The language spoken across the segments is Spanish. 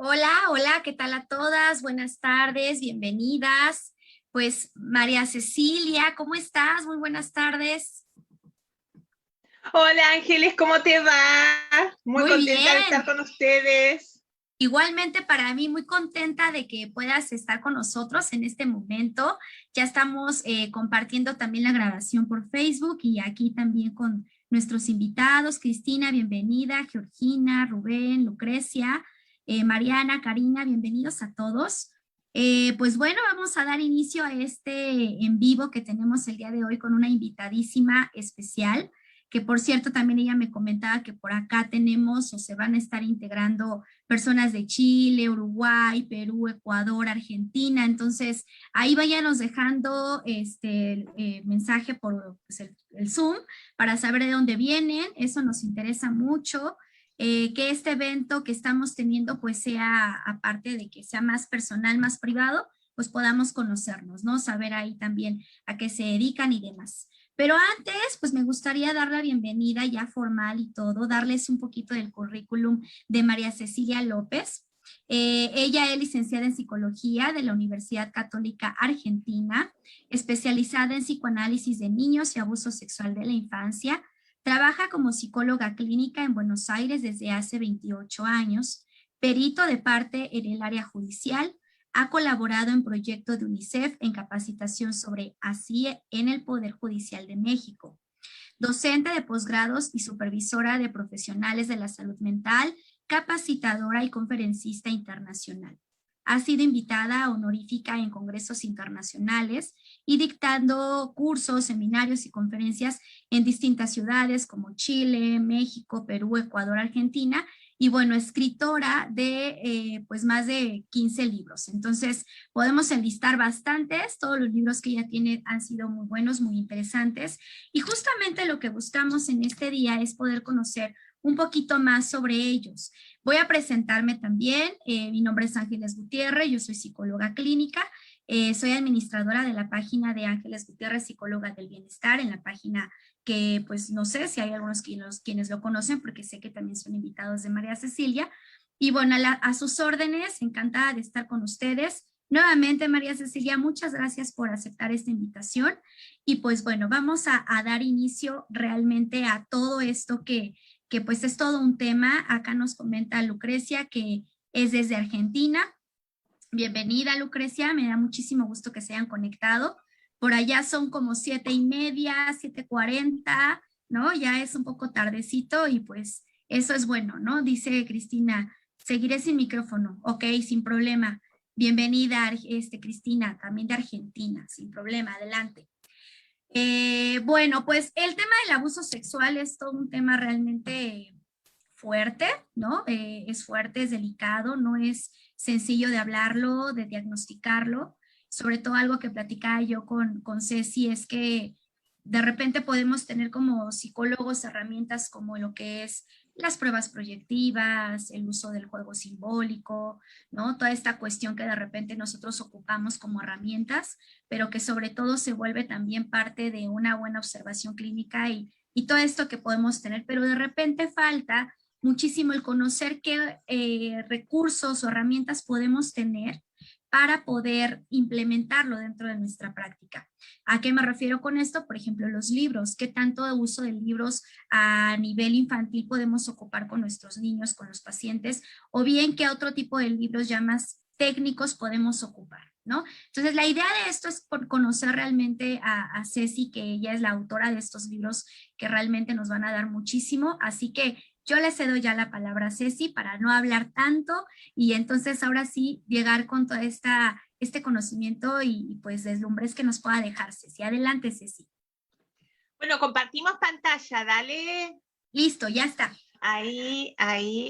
Hola, hola, ¿qué tal a todas? Buenas tardes, bienvenidas. Pues María Cecilia, ¿cómo estás? Muy buenas tardes. Hola Ángeles, ¿cómo te va? Muy Muy contenta de estar bien. con ustedes. Igualmente para mí muy contenta de que puedas estar con nosotros en este momento. Ya estamos compartiendo también la grabación por Facebook y aquí también con nuestros invitados. Cristina, bienvenida. Georgina, Rubén, Lucrecia, Mariana, Karina, bienvenidos a todos. Pues bueno, vamos a dar inicio a este en vivo que tenemos el día de hoy con una invitadísima especial, que por cierto también ella me comentaba que por acá tenemos o se van a estar integrando personas de Chile, Uruguay, Perú, Ecuador, Argentina. Entonces, ahí váyanos dejando este mensaje por pues, el Zoom para saber de dónde vienen. Eso nos interesa mucho. Que este evento que estamos teniendo pues sea, aparte de que sea más personal, más privado, pues podamos conocernos, ¿no? Saber ahí también a qué se dedican y demás. Pero antes, pues me gustaría dar la bienvenida ya formal y todo, darles un poquito del currículum de María Cecilia López. Ella es licenciada en psicología de la Universidad Católica Argentina, especializada en psicoanálisis de niños y abuso sexual de la infancia. Trabaja como psicóloga clínica en Buenos Aires desde hace 28 años, perito de parte en el área judicial. Ha colaborado en proyectos de UNICEF en capacitación sobre ASI en el Poder Judicial de México, docente de posgrados y supervisora de profesionales de la salud mental, capacitadora y conferencista internacional. Ha sido invitada honorífica en congresos internacionales y dictando cursos, seminarios y conferencias en distintas ciudades como Chile, México, Perú, Ecuador, Argentina, y bueno, escritora de pues más de 15 libros. Entonces, podemos enlistar bastantes, todos los libros que ella tiene han sido muy buenos, muy interesantes, y justamente lo que buscamos en este día es poder conocer un poquito más sobre ellos. Voy a presentarme también. Mi nombre es Ángeles Gutiérrez, yo soy psicóloga clínica, soy administradora de la página de Ángeles Gutiérrez, psicóloga del bienestar, en la página que pues no sé si hay algunos quienes lo conocen, porque sé que también son invitados de María Cecilia. Y bueno, a sus órdenes, encantada de estar con ustedes. Nuevamente, María Cecilia, muchas gracias por aceptar esta invitación. Y pues bueno, vamos a dar inicio realmente a todo esto que pues es todo un tema. Acá nos comenta Lucrecia que es desde Argentina. Bienvenida, Lucrecia, me da muchísimo gusto que se hayan conectado. Por allá son como 7:30, 7:40, ¿no? Ya es un poco tardecito y pues eso es bueno, ¿no? Dice Cristina, seguiré sin micrófono. Ok, sin problema. Bienvenida, Cristina, también de Argentina, sin problema, adelante. Bueno, pues el tema del abuso sexual es todo un tema realmente fuerte, ¿no? Es fuerte, es delicado, no es sencillo de hablarlo, de diagnosticarlo. Sobre todo algo que platicaba yo con Ceci es que de repente podemos tener como psicólogos herramientas como lo que es las pruebas proyectivas, el uso del juego simbólico, ¿no? Toda esta cuestión que de repente nosotros ocupamos como herramientas, pero que sobre todo se vuelve también parte de una buena observación clínica y todo esto que podemos tener, pero de repente falta muchísimo el conocer qué recursos o herramientas podemos tener para poder implementarlo dentro de nuestra práctica. ¿A qué me refiero con esto? Por ejemplo, los libros. ¿Qué tanto de uso de libros a nivel infantil podemos ocupar con nuestros niños, con los pacientes? O bien, ¿qué otro tipo de libros ya más técnicos podemos ocupar? ¿No? Entonces, la idea de esto es por conocer realmente a Ceci, que ella es la autora de estos libros que realmente nos van a dar muchísimo. Así que yo le cedo ya la palabra a Ceci para no hablar tanto y entonces ahora sí llegar con todo este conocimiento y pues deslumbres que nos pueda dejar Ceci. Adelante, Ceci. Bueno, compartimos pantalla, dale. Listo, ya está. Ahí,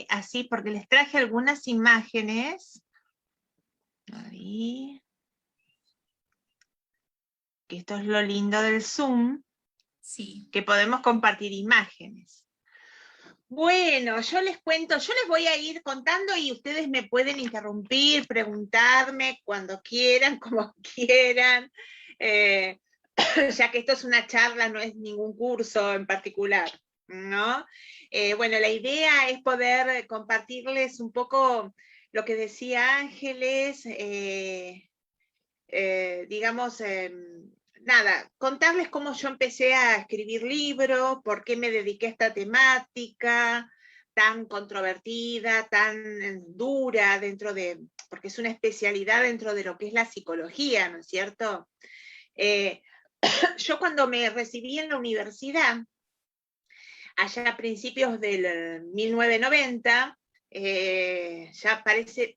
así, porque les traje algunas imágenes. Ahí. Que esto es lo lindo del Zoom, Sí. que podemos compartir imágenes. Bueno, yo les cuento, yo les voy a ir contando y ustedes me pueden interrumpir, preguntarme cuando quieran, como quieran, ya que esto es una charla, no es ningún curso en particular, ¿no? Bueno, la idea es poder compartirles un poco lo que decía Ángeles, digamos, nada, contarles cómo yo empecé a escribir libros, por qué me dediqué a esta temática tan controvertida, tan dura porque es una especialidad dentro de lo que es la psicología, ¿no es cierto? Yo cuando me recibí en la universidad, allá a principios del 1990, ya parece,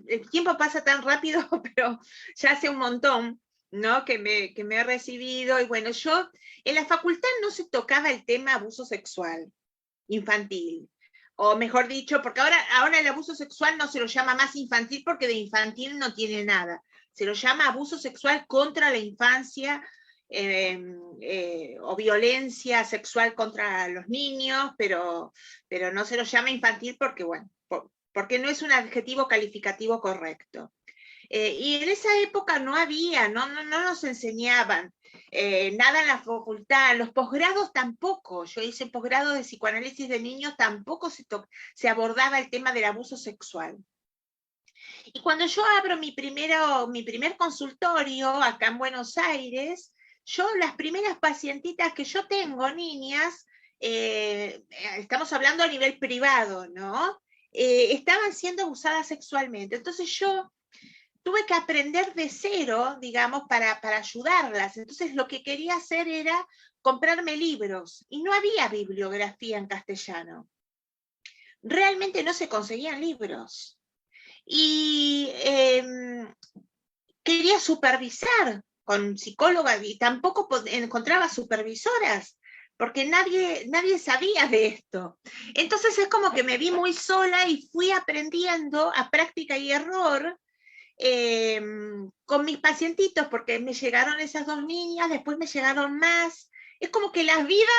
el tiempo pasa tan rápido, pero ya hace un montón, ¿no? Que me he recibido, y bueno, yo en la facultad no se tocaba el tema abuso sexual infantil, o mejor dicho, porque ahora el abuso sexual no se lo llama más infantil porque de infantil no tiene nada, se lo llama abuso sexual contra la infancia, o violencia sexual contra los niños, pero no se lo llama infantil porque, bueno, porque no es un adjetivo calificativo correcto. Y en esa época no había, no nos enseñaban nada en la facultad, los posgrados tampoco. Yo hice posgrado de psicoanálisis de niños, tampoco se abordaba el tema del abuso sexual. Y cuando yo abro mi primer consultorio acá en Buenos Aires, yo las primeras pacientitas que yo tengo, niñas, estamos hablando a nivel privado, ¿no? Estaban siendo abusadas sexualmente. Entonces yo tuve que aprender de cero, digamos, para ayudarlas. Entonces lo que quería hacer era comprarme libros, y no había bibliografía en castellano. Realmente no se conseguían libros. Y quería supervisar con psicólogas y tampoco encontraba supervisoras, porque nadie sabía de esto. Entonces es como que me vi muy sola y fui aprendiendo a práctica y error, con mis pacientitos, porque me llegaron esas 2 niñas, después me llegaron más. Es como que la vida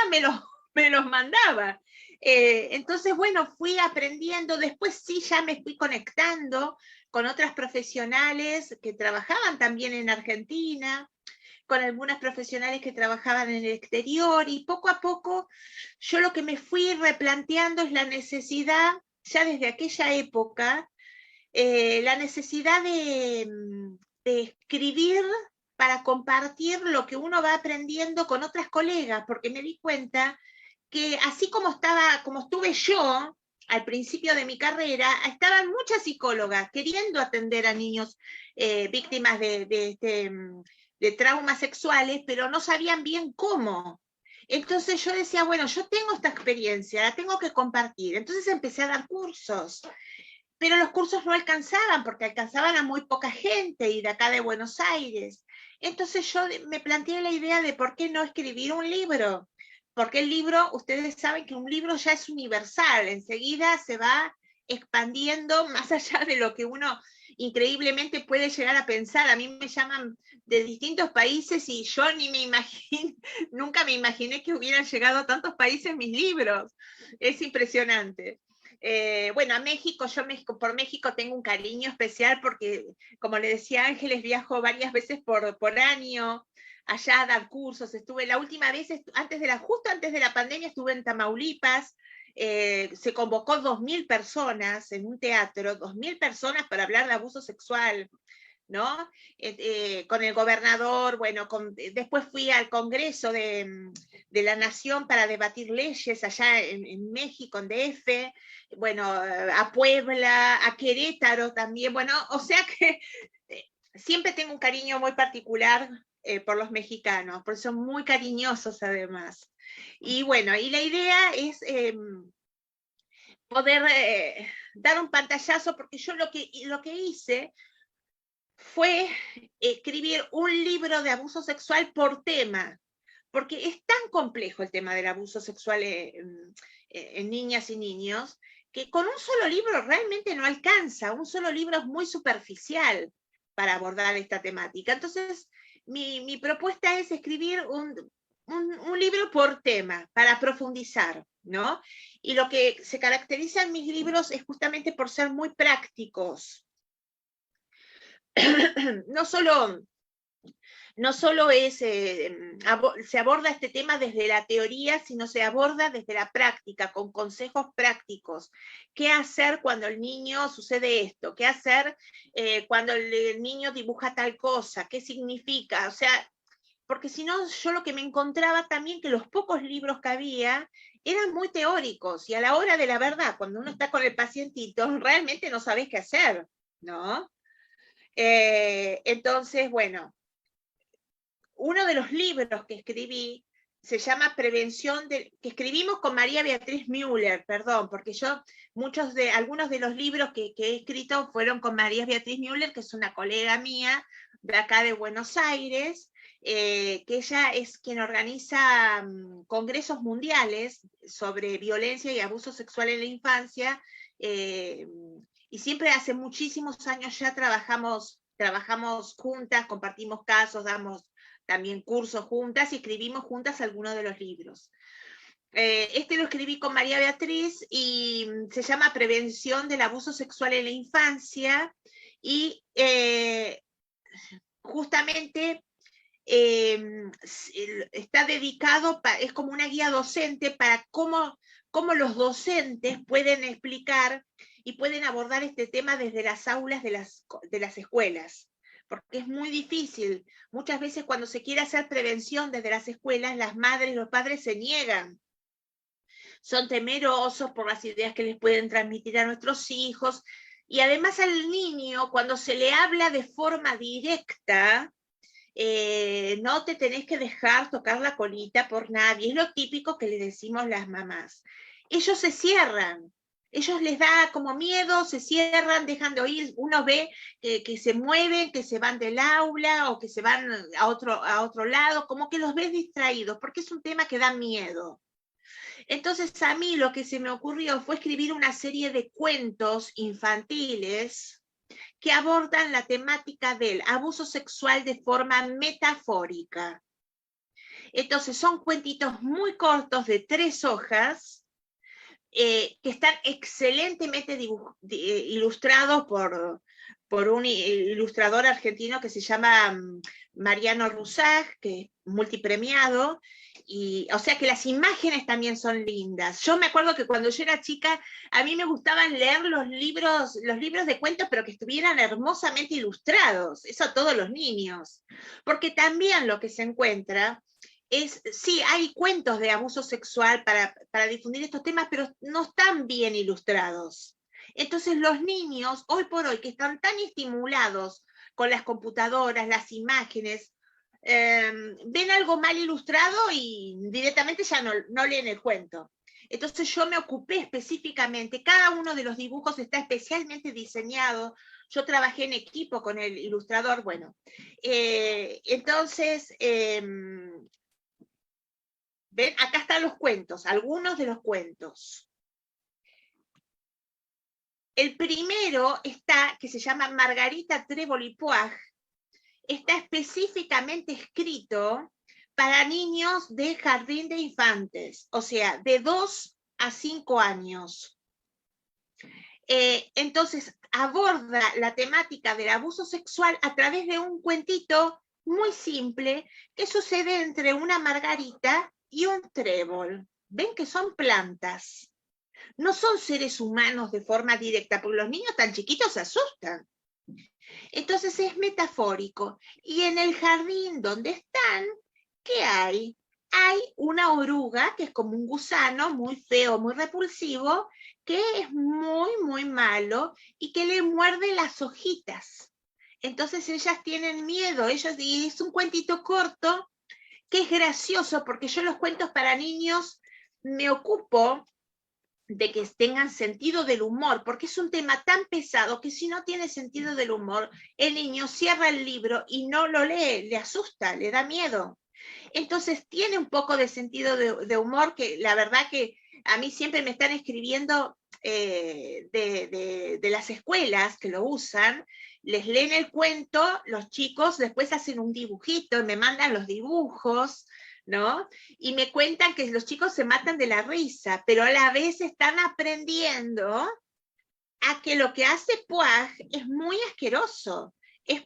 me los mandaba. Entonces, bueno, fui aprendiendo, después sí ya me fui conectando con otras profesionales que trabajaban también en Argentina, con algunas profesionales que trabajaban en el exterior, y poco a poco yo lo que me fui replanteando es la necesidad, ya desde aquella época, la necesidad de escribir para compartir lo que uno va aprendiendo con otras colegas, porque me di cuenta que así como estuve yo al principio de mi carrera, estaban muchas psicólogas queriendo atender a niños víctimas de traumas sexuales, pero no sabían bien cómo. Entonces yo decía, bueno, yo tengo esta experiencia, la tengo que compartir. Entonces empecé a dar cursos, pero los cursos no alcanzaban, porque alcanzaban a muy poca gente, y de acá de Buenos Aires. Entonces yo me planteé la idea de por qué no escribir un libro, porque el libro, ustedes saben que un libro ya es universal, enseguida se va expandiendo más allá de lo que uno increíblemente puede llegar a pensar. A mí me llaman de distintos países y yo ni me imagino, nunca me imaginé que hubieran llegado a tantos países mis libros. Es impresionante. Bueno, a México, por México tengo un cariño especial porque, como le decía Ángeles, viajo varias veces por año allá a dar cursos. Estuve la última vez, justo antes de la pandemia, estuve en Tamaulipas. Se convocó 2.000 personas en un teatro, 2.000 personas para hablar de abuso sexual, ¿no? Con el gobernador, bueno, después fui al Congreso de la Nación para debatir leyes allá en México, en DF, bueno, a Puebla, a Querétaro también, bueno, o sea que siempre tengo un cariño muy particular por los mexicanos, porque son muy cariñosos además. Y bueno, y la idea es poder dar un pantallazo, porque yo lo que hice fue escribir un libro de abuso sexual por tema, porque es tan complejo el tema del abuso sexual en niñas y niños, que con un solo libro realmente no alcanza. Un solo libro es muy superficial para abordar esta temática. Entonces, mi propuesta es escribir un libro por tema, para profundizar, ¿no? Y lo que se caracteriza en mis libros es justamente por ser muy prácticos. No no solo se aborda este tema desde la teoría, sino se aborda desde la práctica, con consejos prácticos. ¿Qué hacer cuando el niño sucede esto? ¿Qué hacer cuando el niño dibuja tal cosa? ¿Qué significa? O sea, porque si no, yo lo que me encontraba también que los pocos libros que había eran muy teóricos, y a la hora de la verdad, cuando uno está con el pacientito, realmente no sabés qué hacer, ¿no? Entonces, bueno, uno de los libros que escribí se llama que escribimos con María Beatriz Müller, perdón, porque algunos de los libros que he escrito fueron con María Beatriz Müller, que es una colega mía de acá de Buenos Aires, que ella es quien organiza congresos mundiales sobre violencia y abuso sexual en la infancia, y siempre hace muchísimos años ya trabajamos juntas, compartimos casos, damos también cursos juntas y escribimos juntas algunos de los libros. Este lo escribí con María Beatriz y se llama Prevención del abuso sexual en la infancia, y justamente está dedicado, es como una guía docente para cómo los docentes pueden explicar y pueden abordar este tema desde las aulas de las escuelas, porque es muy difícil. Muchas veces cuando se quiere hacer prevención desde las escuelas, las madres y los padres se niegan. Son temerosos por las ideas que les pueden transmitir a nuestros hijos, y además al niño, cuando se le habla de forma directa, no te tenés que dejar tocar la colita por nadie, es lo típico que le decimos las mamás. Ellos se cierran, ellos les da como miedo, se cierran, dejan de oír, uno ve que se mueven, que se van del aula o que se van a otro lado, como que los ves distraídos, porque es un tema que da miedo. Entonces a mí lo que se me ocurrió fue escribir una serie de cuentos infantiles que abordan la temática del abuso sexual de forma metafórica. Entonces son cuentitos muy cortos de 3 hojas, que están excelentemente ilustrados por un ilustrador argentino que se llama Mariano Rusag, que es multipremiado, y o sea que las imágenes también son lindas. Yo me acuerdo que cuando yo era chica, a mí me gustaban leer los libros de cuentos, pero que estuvieran hermosamente ilustrados, eso a todos los niños, porque también lo que se encuentra sí, hay cuentos de abuso sexual para difundir estos temas, pero no están bien ilustrados. Entonces los niños, hoy por hoy, que están tan estimulados con las computadoras, las imágenes, ven algo mal ilustrado y directamente ya no leen el cuento. Entonces yo me ocupé específicamente, cada uno de los dibujos está especialmente diseñado, yo trabajé en equipo con el ilustrador, bueno, entonces, ven, acá están los cuentos, algunos de los cuentos. El primero que se llama Margarita Tréboli Puig, está específicamente escrito para niños de jardín de infantes, o sea, de 2 a 5 años. Entonces, aborda la temática del abuso sexual a través de un cuentito muy simple que sucede entre una margarita y un trébol. Ven que son plantas. No son seres humanos de forma directa, porque los niños tan chiquitos se asustan. Entonces es metafórico. Y en el jardín donde están, ¿qué hay? Hay una oruga que es como un gusano muy feo, muy repulsivo, que es muy, muy malo y que le muerde las hojitas. Entonces ellas tienen miedo, y es un cuentito corto que es gracioso, porque yo los cuentos para niños me ocupo de que tengan sentido del humor, porque es un tema tan pesado que si no tiene sentido del humor, el niño cierra el libro y no lo lee, le asusta, le da miedo. Entonces tiene un poco de sentido de humor, que la verdad que a mí siempre me están escribiendo de las escuelas que lo usan, les leen el cuento, los chicos después hacen un dibujito y me mandan los dibujos, ¿no? Y me cuentan que los chicos se matan de la risa, pero a la vez están aprendiendo a que lo que hace Puig es muy asqueroso. es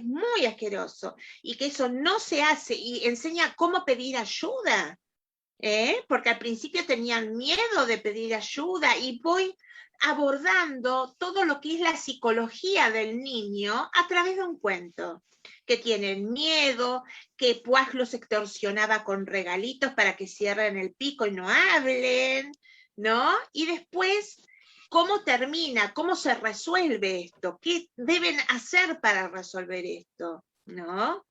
muy asqueroso, y que eso no se hace, y enseña cómo pedir ayuda, porque al principio tenían miedo de pedir ayuda, y voy abordando todo lo que es la psicología del niño a través de un cuento, que tienen miedo, que Puaj los extorsionaba con regalitos para que cierren el pico y no hablen, ¿no? Y después, ¿cómo termina? ¿Cómo se resuelve esto? ¿Qué deben hacer para resolver esto? ¿No?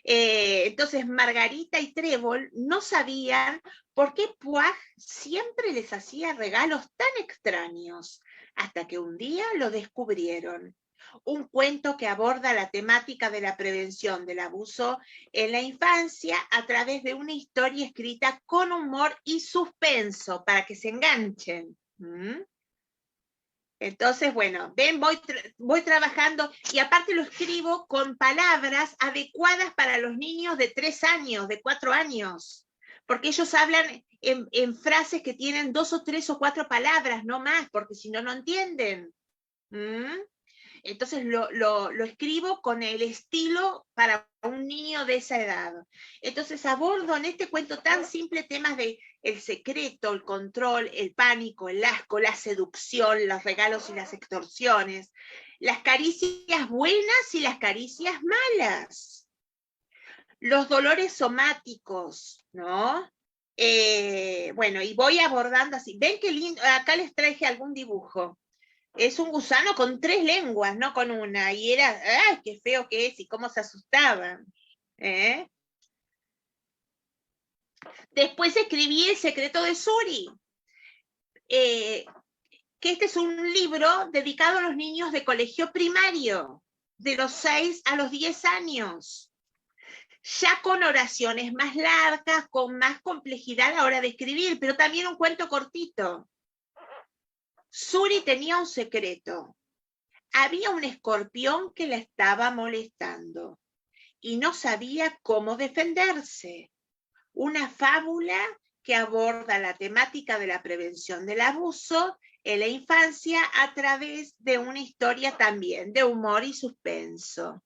Entonces Margarita y Trébol no sabían por qué Puaj siempre les hacía regalos tan extraños, hasta que un día lo descubrieron. Un cuento que aborda la temática de la prevención del abuso en la infancia a través de una historia escrita con humor y suspenso para que se enganchen. Entonces, bueno, ven, voy trabajando, y aparte lo escribo con palabras adecuadas para los niños de 3 años, de 4 años, porque ellos hablan en frases que tienen 2 o 3 o 4 palabras, no más, porque si no, no entienden. Entonces lo escribo con el estilo para un niño de esa edad. Entonces abordo en este cuento tan simple temas de el secreto, el control, el pánico, el asco, la seducción, los regalos y las extorsiones, las caricias buenas y las caricias malas, los dolores somáticos, ¿no? Bueno, y voy abordando así. ¿Ven qué lindo? Acá les traje algún dibujo. Es un gusano con 3 lenguas, no con una, y era, ¡ay, qué feo que es! Y cómo se asustaban. Después escribí El secreto de Suri, que este es un libro dedicado a los niños de colegio primario, de los 6 a los 10 años, ya con oraciones más largas, con más complejidad a la hora de escribir, pero también un cuento cortito. Suri tenía un secreto. Había un escorpión que la estaba molestando y no sabía cómo defenderse. Una fábula que aborda la temática de la prevención del abuso en la infancia a través de una historia también de humor y suspenso.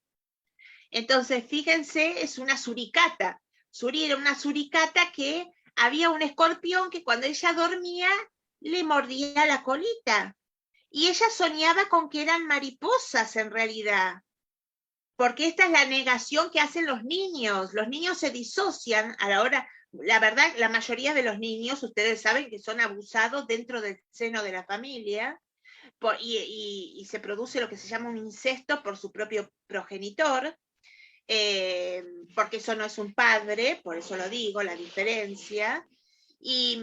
Entonces, fíjense, es una suricata. Suri era una suricata que había un escorpión que cuando ella dormía le mordía la colita. Y ella soñaba con que eran mariposas en realidad, porque esta es la negación que hacen los niños. Los niños se disocian a la hora, la verdad, la mayoría de los niños, ustedes saben que son abusados dentro del seno de la familia, y se produce lo que se llama un incesto por su propio progenitor, porque eso no es un padre, por eso lo digo, la diferencia, y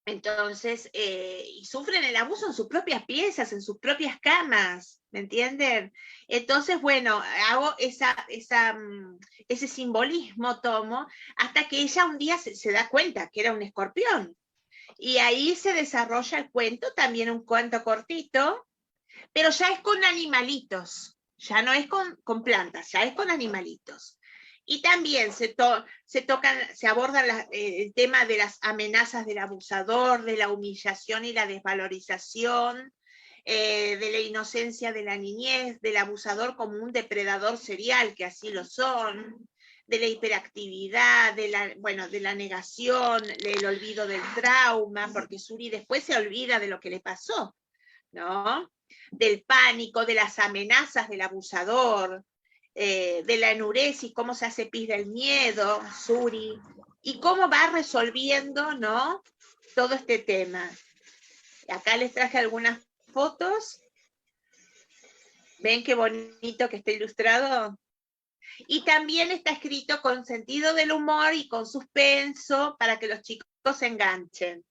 entonces, y sufren el abuso en sus propias piezas, en sus propias camas, ¿me entienden? Entonces, bueno, hago ese simbolismo, tomo, hasta que ella un día se da cuenta que era un escorpión. Y ahí se desarrolla el cuento, también un cuento cortito, pero ya es con animalitos, ya no es con plantas, ya es con animalitos. Y también se aborda el tema de las amenazas del abusador, de la humillación y la desvalorización, de la inocencia de la niñez, del abusador como un depredador serial, que así lo son, de la hiperactividad, de la negación, del olvido del trauma, porque Suri después se olvida de lo que le pasó, ¿no? Del pánico, de las amenazas del abusador, de la enuresis, cómo se hace pis del miedo, Suri, y cómo va resolviendo, ¿no?, todo este tema. Acá les traje algunas fotos. ¿Ven qué bonito que está ilustrado? Y también está escrito con sentido del humor y con suspenso para que los chicos se enganchen.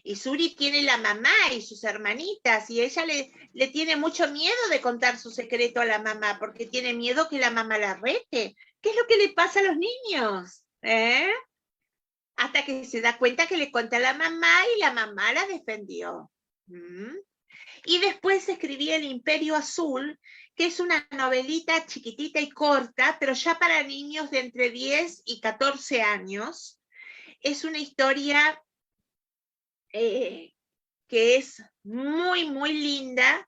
Y Suri tiene la mamá y sus hermanitas, y ella le tiene mucho miedo de contar su secreto a la mamá, porque tiene miedo que la mamá la rete. ¿Qué es lo que le pasa a los niños? Hasta que se da cuenta que le cuenta a la mamá y la mamá la defendió. Y después escribí El Imperio Azul, que es una novelita chiquitita y corta, pero ya para niños de entre 10 y 14 años. Es una historia que es muy, muy linda.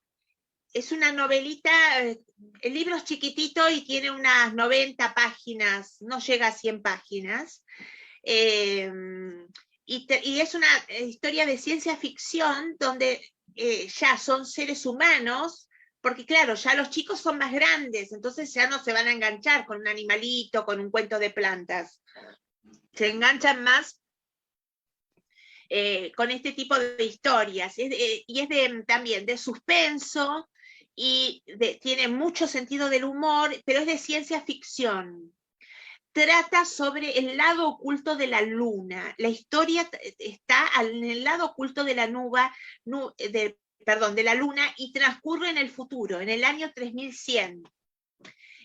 Es una novelita, el libro es chiquitito y tiene unas 90 páginas, no llega a 100 páginas. Y es una historia de ciencia ficción donde ya son seres humanos, porque claro, ya los chicos son más grandes, entonces ya no se van a enganchar con un animalito, con un cuento de plantas. Se enganchan más con este tipo de historias. Y es también de suspenso, y tiene mucho sentido del humor, pero es de ciencia ficción. Trata sobre el lado oculto de la luna. La historia está en el lado oculto de la de la luna, y transcurre en el futuro, en el año 3100.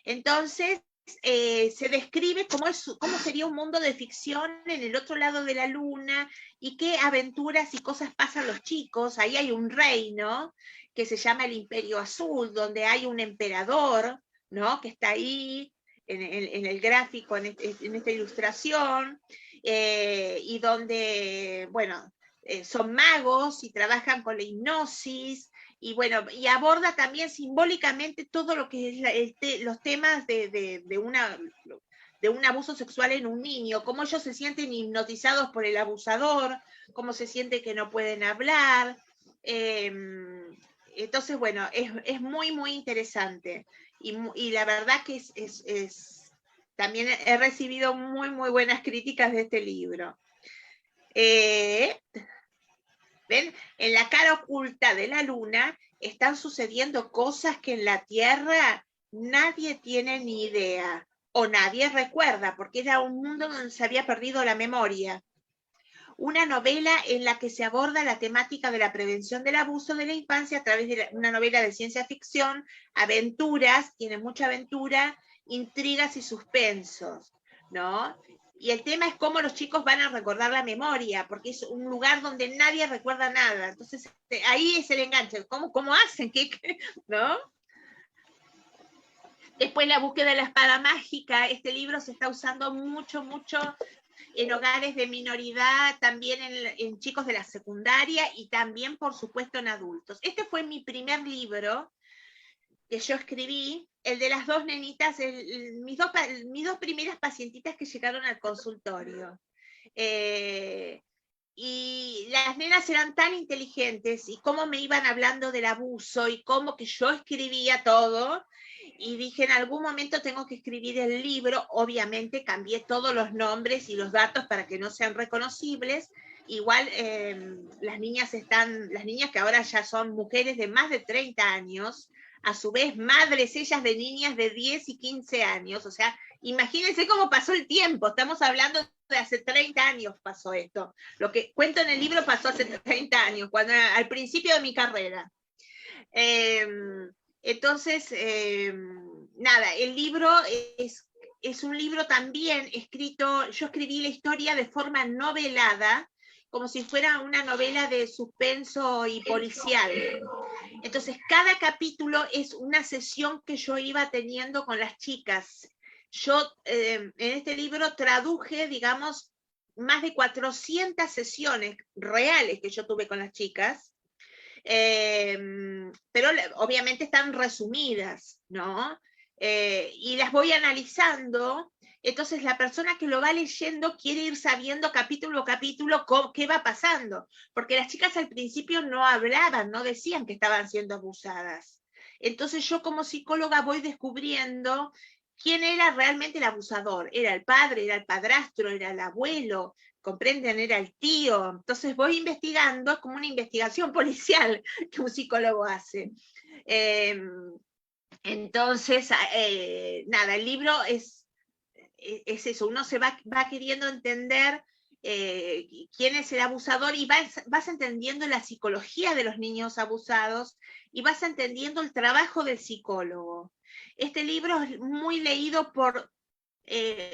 Entonces, se describe cómo sería un mundo de ficción en el otro lado de la luna, y qué aventuras y cosas pasan los chicos. Ahí hay un reino que se llama el Imperio Azul, donde hay un emperador, ¿no?, que está ahí en el gráfico, en esta ilustración, y donde, bueno, son magos y trabajan con la hipnosis, y bueno, y aborda también simbólicamente todo lo que es los temas de un abuso sexual en un niño, cómo ellos se sienten hipnotizados por el abusador, cómo se siente que no pueden hablar. Entonces, bueno, es muy, muy interesante. Y la verdad que también he recibido muy, muy buenas críticas de este libro. ¿Ven? En la cara oculta de la luna están sucediendo cosas que en la Tierra nadie tiene ni idea, o nadie recuerda, porque era un mundo donde se había perdido la memoria. Una novela en la que se aborda la temática de la prevención del abuso de la infancia a través de una novela de ciencia ficción, aventuras, tiene mucha aventura, intrigas y suspensos, ¿no? Y el tema es cómo los chicos van a recordar la memoria, porque es un lugar donde nadie recuerda nada. Entonces, ahí es el enganche. ¿Cómo hacen? ¿No? Después, la búsqueda de la espada mágica. Este libro se está usando mucho, mucho en hogares de minoridad, también en chicos de la secundaria, y también, por supuesto, en adultos. Este fue mi primer libro que yo escribí, el de las dos nenitas, mis dos primeras pacientitas que llegaron al consultorio. Y las nenas eran tan inteligentes, y cómo me iban hablando del abuso, y cómo que yo escribía todo, y dije, en algún momento tengo que escribir el libro. Obviamente cambié todos los nombres y los datos para que no sean reconocibles. Igual las niñas que ahora ya son mujeres de más de 30 años, a su vez madres ellas de niñas de 10 y 15 años, o sea, imagínense cómo pasó el tiempo. Estamos hablando de hace 30 años pasó esto. Lo que cuento en el libro pasó hace 30 años, al principio de mi carrera. Entonces, nada, el libro es un libro también escrito, yo escribí la historia de forma novelada, como si fuera una novela de suspenso y policial. Entonces, cada capítulo es una sesión que yo iba teniendo con las chicas. Yo en este libro traduje, digamos, más de 400 sesiones reales que yo tuve con las chicas, pero obviamente están resumidas, ¿no? Y las voy analizando. Entonces la persona que lo va leyendo quiere ir sabiendo capítulo a capítulo qué va pasando, porque las chicas al principio no hablaban, no decían que estaban siendo abusadas. Entonces yo, como psicóloga, voy descubriendo quién era realmente el abusador. Era el padre, era el padrastro, era el abuelo, comprenden, era el tío. Entonces voy investigando, es como una investigación policial que un psicólogo hace. Entonces, nada, el libro es eso, uno se va queriendo entender quién es el abusador, y vas entendiendo la psicología de los niños abusados, y vas entendiendo el trabajo del psicólogo. Este libro es muy leído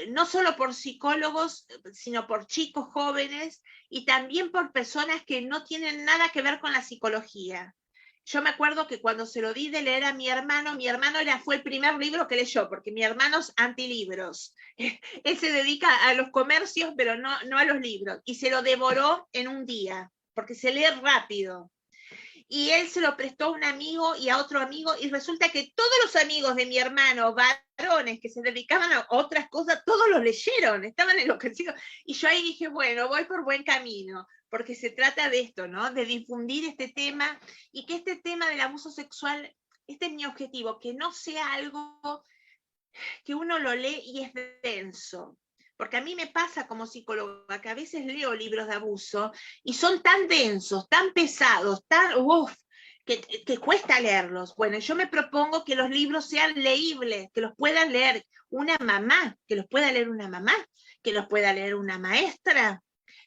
no solo por psicólogos, sino por chicos jóvenes, y también por personas que no tienen nada que ver con la psicología. Yo me acuerdo que cuando se lo di de leer a mi hermano fue el primer libro que leyó, porque mi hermano es antilibros. Él se dedica a los comercios, pero no a los libros, y se lo devoró en un día. porque se lee rápido. Y él se lo prestó a un amigo y a otro amigo, y resulta que todos los amigos de mi hermano, varones que se dedicaban a otras cosas, todos los leyeron, estaban enloquecidos. Y yo ahí dije, bueno, voy por buen camino, porque se trata de esto, ¿no? De difundir este tema, y que este tema del abuso sexual, este es mi objetivo, que no sea algo que uno lo lee y es denso. Porque a mí me pasa como psicóloga que a veces leo libros de abuso y son tan densos, tan pesados, que cuesta leerlos. Bueno, yo me propongo que los libros sean leíbles, que los puedan leer una mamá, que los pueda leer una mamá, que los pueda leer una maestra,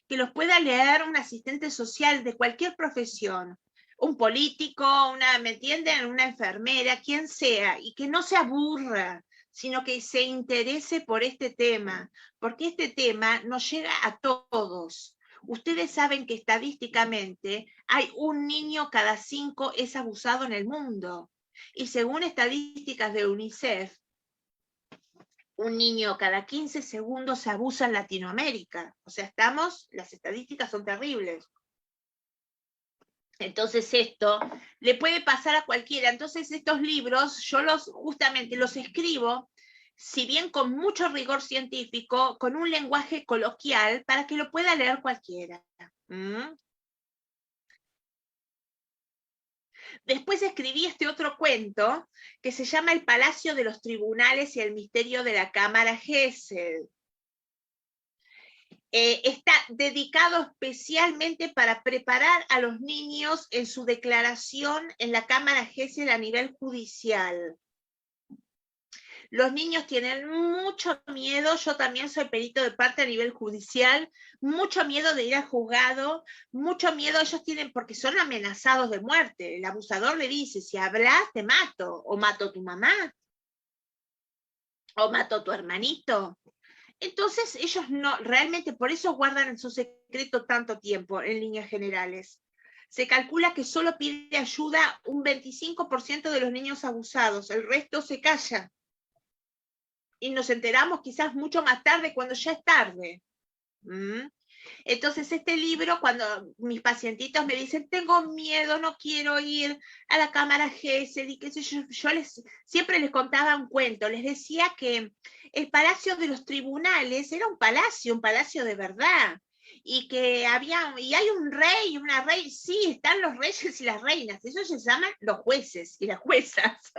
que los pueda leer un asistente social de cualquier profesión, un político, ¿me entienden? Una enfermera, quien sea, y que no se aburra, sino que se interese por este tema, porque este tema nos llega a todos. Ustedes saben que estadísticamente hay un niño cada 5 es abusado en el mundo. Y según estadísticas de UNICEF, un niño cada 15 segundos se abusa en Latinoamérica. O sea, las estadísticas son terribles. Entonces esto le puede pasar a cualquiera. Entonces estos libros yo justamente los escribo, si bien con mucho rigor científico, con un lenguaje coloquial para que lo pueda leer cualquiera. Después escribí este otro cuento que se llama El Palacio de los Tribunales y el Misterio de la Cámara Gesell. Está dedicado especialmente para preparar a los niños en su declaración en la Cámara Gesell a nivel judicial. Los niños tienen mucho miedo, yo también soy perito de parte a nivel judicial, mucho miedo de ir al juzgado, mucho miedo ellos tienen porque son amenazados de muerte. El abusador le dice, si hablas te mato, o mato a tu mamá, o mato a tu hermanito. Entonces ellos no, realmente por eso guardan en su secreto tanto tiempo en líneas generales. Se calcula que solo pide ayuda un 25% de los niños abusados, el resto se calla. Y nos enteramos quizás mucho más tarde cuando ya es tarde. Entonces este libro, cuando mis pacientitos me dicen, tengo miedo, no quiero ir a la cámara Gesell y qué sé yo, siempre les contaba un cuento, les decía que el Palacio de los Tribunales era un palacio de verdad, y que hay un rey y una reina, sí, están los reyes y las reinas, ellos se llaman los jueces y las juezas.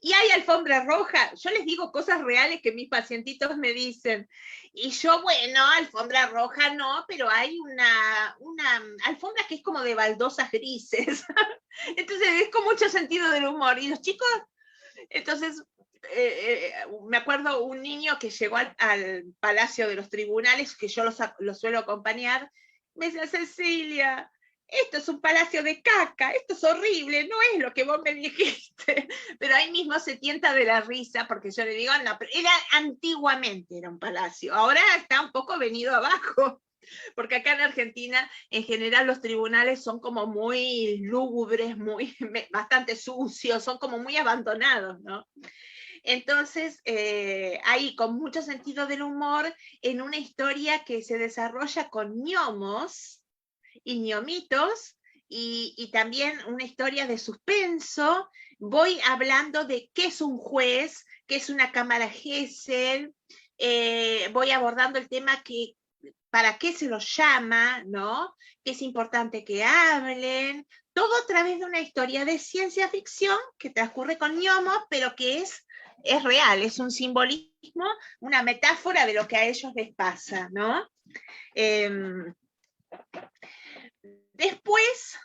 Y hay alfombra roja, yo les digo cosas reales que mis pacientitos me dicen, y yo, bueno, alfombra roja no, pero hay una alfombra que es como de baldosas grises, entonces es con mucho sentido del humor, y los chicos, entonces, me acuerdo un niño que llegó al Palacio de los Tribunales, que yo lo suelo acompañar, me decía, Cecilia, esto es un palacio de caca, esto es horrible, no es lo que vos me dijiste. Pero ahí mismo se tienta de la risa, porque yo le digo, no, pero antiguamente era un palacio, ahora está un poco venido abajo, porque acá en Argentina, en general, los tribunales son como muy lúgubres, bastante sucios, son como muy abandonados, ¿no? Entonces, ahí con mucho sentido del humor, en una historia que se desarrolla con gnomos y gnomitos, y también una historia de suspenso, voy hablando de qué es un juez, qué es una cámara Gesell, voy abordando el tema que para qué se los llama, ¿no? Que es importante que hablen, todo a través de una historia de ciencia ficción que transcurre con gnomos, pero que es real, es un simbolismo, una metáfora de lo que a ellos les pasa, ¿no? Después,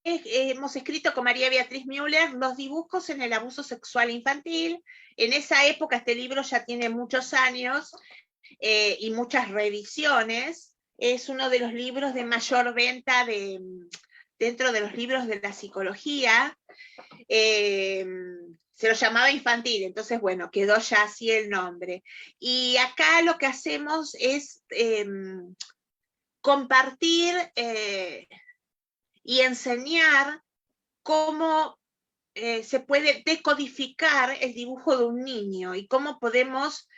hemos escrito con María Beatriz Müller los dibujos en el abuso sexual infantil. En esa época este libro ya tiene muchos años y muchas revisiones. Es uno de los libros de mayor venta dentro de los libros de la psicología. Se lo llamaba infantil, entonces bueno, quedó ya así el nombre. Y acá lo que hacemos es compartir y enseñar cómo se puede decodificar el dibujo de un niño y cómo podemos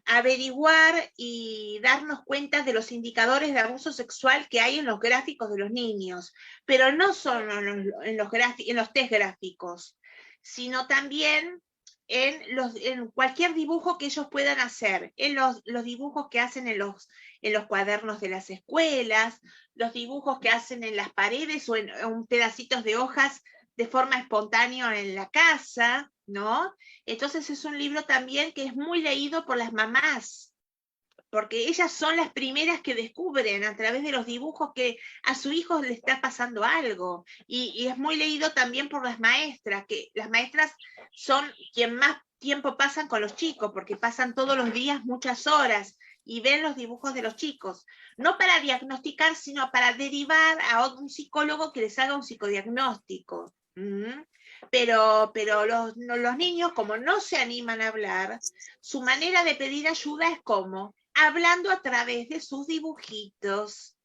averiguar y darnos cuenta de los indicadores de abuso sexual que hay en los gráficos de los niños, pero no solo en los test gráficos, sino también en cualquier dibujo que ellos puedan hacer, en los dibujos que hacen en los cuadernos de las escuelas, los dibujos que hacen en las paredes o en pedacitos de hojas de forma espontánea en la casa, ¿no? Entonces es un libro también que es muy leído por las mamás, porque ellas son las primeras que descubren a través de los dibujos que a su hijo le está pasando algo. Y es muy leído también por las maestras, que las maestras son quien más tiempo pasan con los chicos, porque pasan todos los días muchas horas y ven los dibujos de los chicos, no para diagnosticar, sino para derivar a un psicólogo que les haga un psicodiagnóstico. Pero los niños, como no se animan a hablar, su manera de pedir ayuda es como hablando a través de sus dibujitos.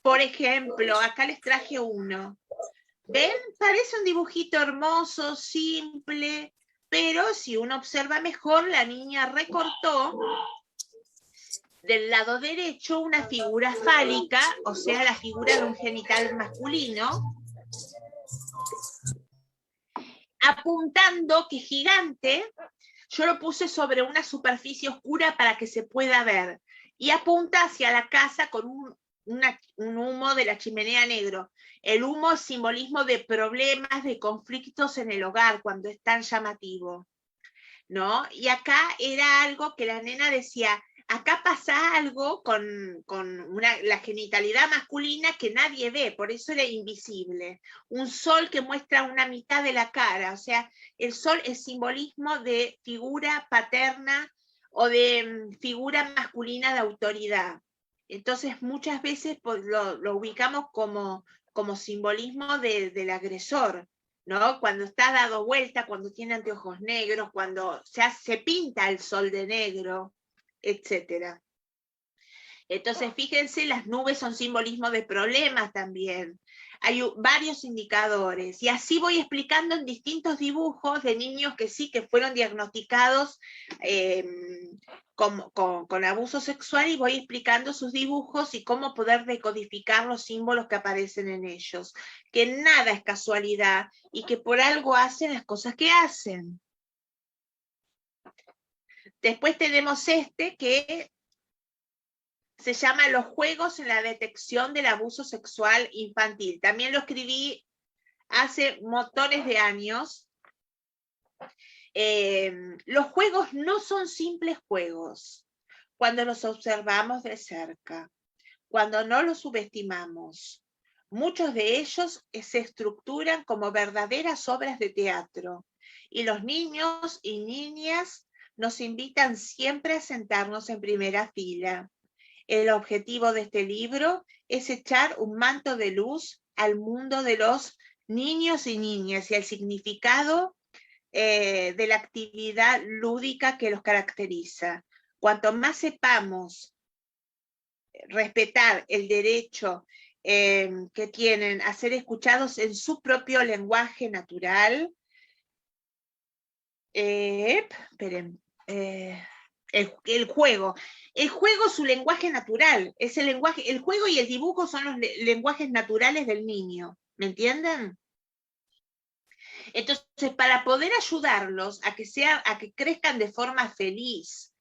Por ejemplo, acá les traje uno. ¿Ven? Parece un dibujito hermoso, simple, pero si uno observa mejor, la niña recortó del lado derecho una figura fálica, o sea, la figura de un genital masculino, apuntando que gigante, yo lo puse sobre una superficie oscura para que se pueda ver, y apunta hacia la casa con un humo de la chimenea negro. El humo es simbolismo de problemas, de conflictos en el hogar, cuando es tan llamativo, ¿no? Y acá era algo que la nena decía, acá pasa algo con la genitalidad masculina que nadie ve, por eso era invisible. Un sol que muestra una mitad de la cara, o sea, el sol es simbolismo de figura paterna o de figura masculina de autoridad. Entonces muchas veces pues, lo ubicamos como simbolismo del agresor, ¿no? Cuando está dado vuelta, cuando tiene anteojos negros, cuando se pinta el sol de negro, etc. Entonces, fíjense, las nubes son simbolismo de problemas también. Hay varios indicadores y así voy explicando en distintos dibujos de niños que sí, que fueron diagnosticados con abuso sexual, y voy explicando sus dibujos y cómo poder decodificar los símbolos que aparecen en ellos. Que nada es casualidad y que por algo hacen las cosas que hacen. Después tenemos este que se llama Los juegos en la detección del abuso sexual infantil. También lo escribí hace montones de años. Los juegos no son simples juegos cuando los observamos de cerca, cuando no los subestimamos. Muchos de ellos se estructuran como verdaderas obras de teatro, y los niños y niñas nos invitan siempre a sentarnos en primera fila. El objetivo de este libro es echar un manto de luz al mundo de los niños y niñas y al significado de la actividad lúdica que los caracteriza. Cuanto más sepamos respetar el derecho que tienen a ser escuchados en su propio lenguaje natural, esperen, el juego. El juego es su lenguaje natural, es el juego y el dibujo son los lenguajes naturales del niño, ¿me entienden? Entonces, para poder ayudarlos a que crezcan de forma feliz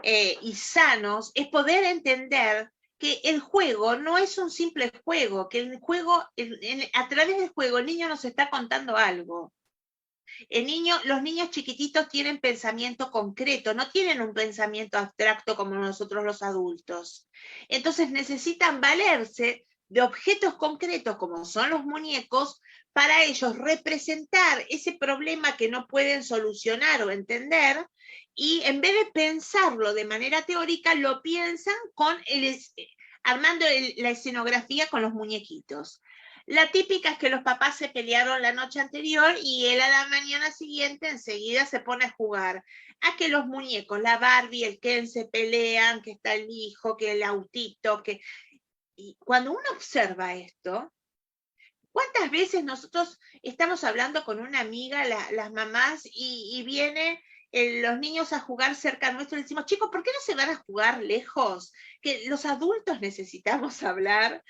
y sanos, es poder entender que el juego no es un simple juego, que el juego, a través del juego, el niño nos está contando algo. Los niños chiquititos tienen pensamiento concreto, no tienen un pensamiento abstracto como nosotros los adultos. Entonces necesitan valerse de objetos concretos como son los muñecos para ellos representar ese problema que no pueden solucionar o entender, y en vez de pensarlo de manera teórica, lo piensan armando la escenografía con los muñequitos. La típica es que los papás se pelearon la noche anterior y él a la mañana siguiente enseguida se pone a jugar. A que los muñecos, la Barbie, el Ken se pelean, que está el hijo, que el autito, que... Y cuando uno observa esto, ¿cuántas veces nosotros estamos hablando con una amiga, las mamás, y viene los niños a jugar cerca nuestro, le decimos, chicos, ¿por qué no se van a jugar lejos? Que los adultos necesitamos hablar.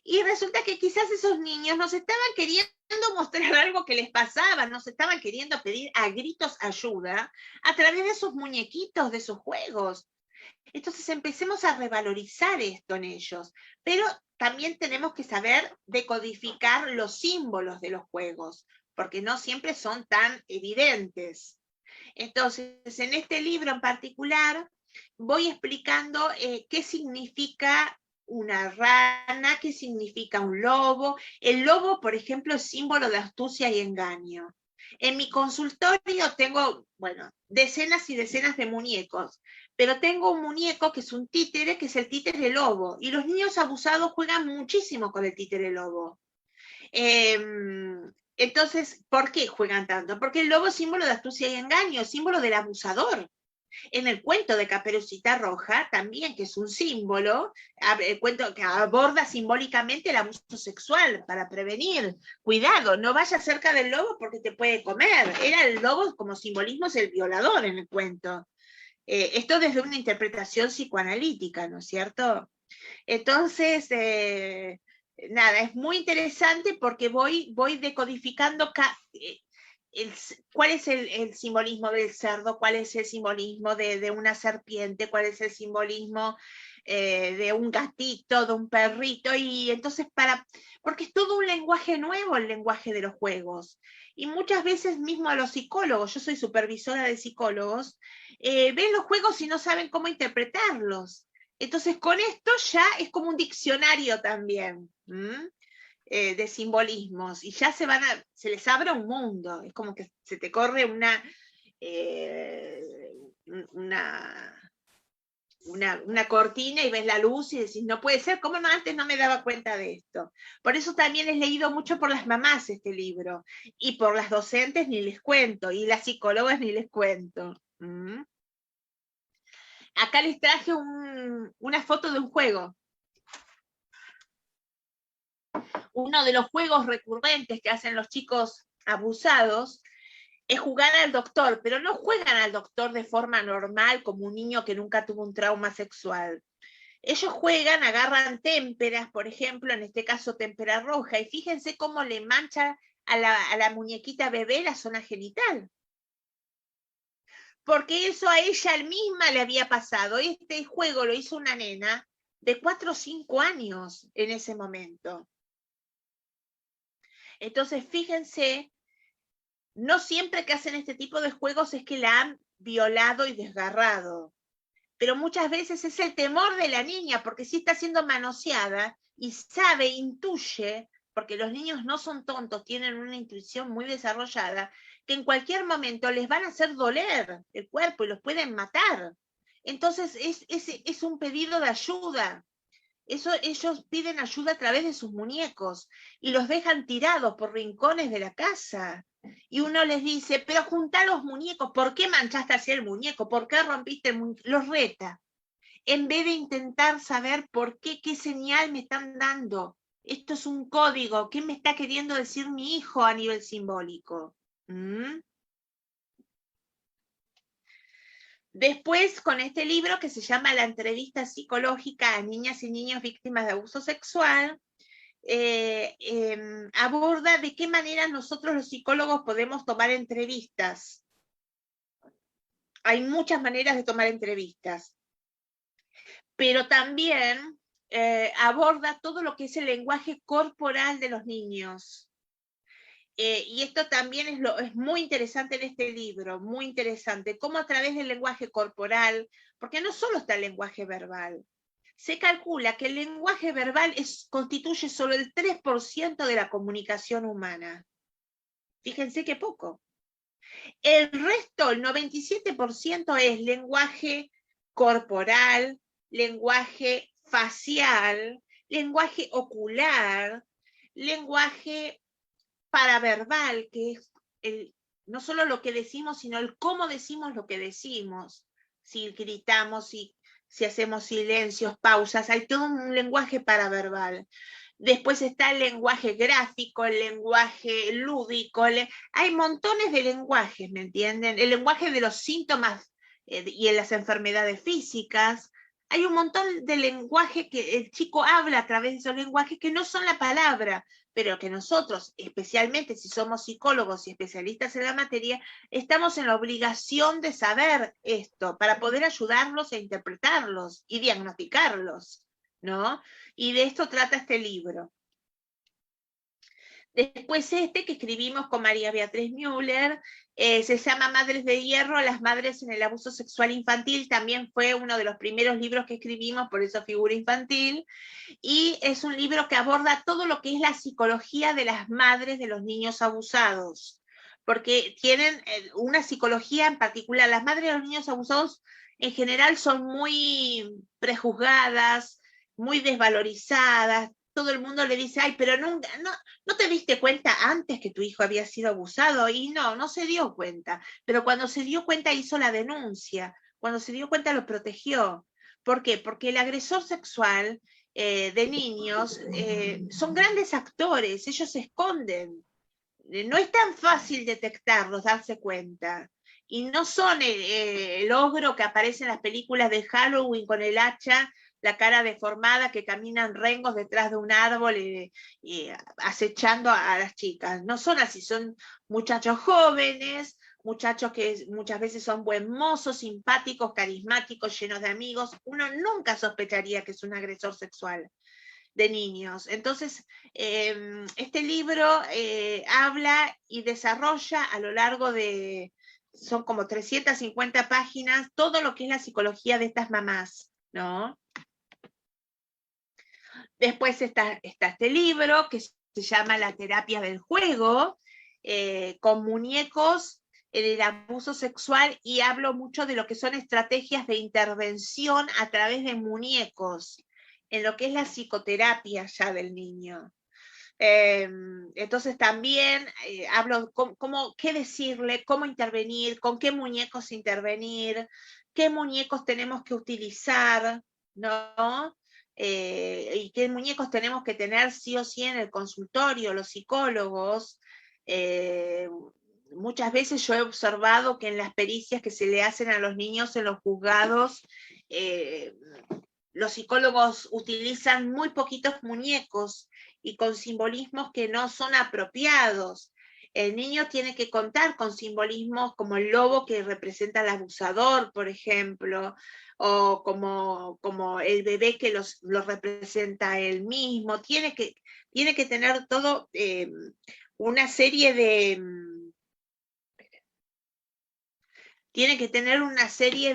Y resulta que quizás esos niños nos estaban queriendo mostrar algo que les pasaba, nos estaban queriendo pedir a gritos ayuda a través de sus muñequitos, de sus juegos. Entonces empecemos a revalorizar esto en ellos, pero también tenemos que saber decodificar los símbolos de los juegos, porque no siempre son tan evidentes. Entonces, en este libro en particular, voy explicando qué significa una rana, qué significa un lobo. El lobo, por ejemplo, es símbolo de astucia y engaño. En mi consultorio tengo, bueno, decenas y decenas de muñecos, pero tengo un muñeco que es un títere, que es el títere lobo, y los niños abusados juegan muchísimo con el títere lobo. Entonces, ¿por qué juegan tanto? Porque el lobo es símbolo de astucia y engaño, símbolo del abusador. En el cuento de Caperucita Roja, también, que es un símbolo, el cuento que aborda simbólicamente el abuso sexual para prevenir. Cuidado, no vayas cerca del lobo porque te puede comer. Era el lobo como simbolismo, es el violador en el cuento. Esto desde una interpretación psicoanalítica, ¿no es cierto? Entonces, nada, es muy interesante porque voy decodificando cuál es el simbolismo del cerdo, cuál es el simbolismo de una serpiente, cuál es el simbolismo de un gatito, de un perrito, y entonces porque es todo un lenguaje nuevo el lenguaje de los juegos. Y muchas veces mismo a los psicólogos, yo soy supervisora de psicólogos, ven los juegos y no saben cómo interpretarlos. Entonces con esto ya es como un diccionario también. De simbolismos, y ya se les abre un mundo, es como que se te corre una cortina y ves la luz y decís, no puede ser, ¿cómo no, antes no me daba cuenta de esto? Por eso también he leído mucho por las mamás este libro, y por las docentes ni les cuento, y las psicólogas ni les cuento. Acá les traje una foto de un juego. Uno de los juegos recurrentes que hacen los chicos abusados es jugar al doctor, pero no juegan al doctor de forma normal como un niño que nunca tuvo un trauma sexual. Ellos juegan, agarran témperas, por ejemplo, en este caso témpera roja, y fíjense cómo le mancha a la muñequita bebé la zona genital. Porque eso a ella misma le había pasado. Este juego lo hizo una nena de 4 o 5 años en ese momento. Entonces, fíjense, no siempre que hacen este tipo de juegos es que la han violado y desgarrado, pero muchas veces es el temor de la niña, porque sí está siendo manoseada y sabe, intuye, porque los niños no son tontos, tienen una intuición muy desarrollada, que en cualquier momento les van a hacer doler el cuerpo y los pueden matar. Entonces es un pedido de ayuda. Ellos piden ayuda a través de sus muñecos y los dejan tirados por rincones de la casa. Y uno les dice, pero juntá los muñecos, ¿por qué manchaste así el muñeco? ¿Por qué rompiste el muñeco? Los reta. En vez de intentar saber por qué señal me están dando. Esto es un código, ¿qué me está queriendo decir mi hijo a nivel simbólico? Después, con este libro que se llama La entrevista psicológica a niñas y niños víctimas de abuso sexual, aborda de qué manera nosotros los psicólogos podemos tomar entrevistas. Hay muchas maneras de tomar entrevistas, pero también aborda todo lo que es el lenguaje corporal de los niños. Y esto también es muy interesante en este libro, muy interesante, cómo a través del lenguaje corporal, porque no solo está el lenguaje verbal, se calcula que el lenguaje verbal constituye solo el 3% de la comunicación humana. Fíjense qué poco. El resto, el 97%, es lenguaje corporal, lenguaje facial, lenguaje ocular, lenguaje paraverbal, que es no solo lo que decimos, sino el cómo decimos lo que decimos. Si gritamos, si hacemos silencios, pausas, hay todo un lenguaje paraverbal. Después está el lenguaje gráfico, el lenguaje lúdico, hay montones de lenguajes, ¿me entienden? El lenguaje de los síntomas y en las enfermedades físicas. Hay un montón de lenguaje que el chico habla a través de esos lenguajes que no son la palabra, pero que nosotros, especialmente si somos psicólogos y especialistas en la materia, estamos en la obligación de saber esto para poder ayudarlos a interpretarlos y diagnosticarlos, ¿no? Y de esto trata este libro. Después este que escribimos con María Beatriz Müller, se llama Madres de Hierro, las madres en el abuso sexual infantil, también fue uno de los primeros libros que escribimos, por eso figura infantil, y es un libro que aborda todo lo que es la psicología de las madres de los niños abusados, porque tienen una psicología en particular. Las madres de los niños abusados en general son muy prejuzgadas, muy desvalorizadas. Todo el mundo le dice, ay, pero nunca, no te diste cuenta antes que tu hijo había sido abusado, y no se dio cuenta, pero cuando se dio cuenta hizo la denuncia, cuando se dio cuenta lo protegió. ¿Por qué? Porque el agresor sexual de niños son grandes actores, ellos se esconden, no es tan fácil detectarlos, darse cuenta. Y no son el ogro que aparece en las películas de Halloween con el hacha, la cara deformada, que caminan rengos detrás de un árbol acechando a las chicas. No son así, son muchachos jóvenes, muchachos que muchas veces son buen mozos, simpáticos, carismáticos, llenos de amigos. Uno nunca sospecharía que es un agresor sexual de niños. Entonces, este libro habla y desarrolla a lo largo de, son como 350 páginas, todo lo que es la psicología de estas mamás, ¿no? Después está este libro que se llama La terapia del juego, con muñecos en el abuso sexual, y hablo mucho de lo que son estrategias de intervención a través de muñecos, en lo que es la psicoterapia ya del niño. Entonces también hablo qué decirle, cómo intervenir, con qué muñecos intervenir, qué muñecos tenemos que utilizar, ¿no? Y qué muñecos tenemos que tener sí o sí en el consultorio, los psicólogos. Muchas veces yo he observado que en las pericias que se le hacen a los niños en los juzgados, los psicólogos utilizan muy poquitos muñecos y con simbolismos que no son apropiados. El niño tiene que contar con simbolismos como el lobo que representa al abusador, por ejemplo, o como el bebé que lo representa él mismo. Tiene que tener todo una serie de... Tiene que tener una serie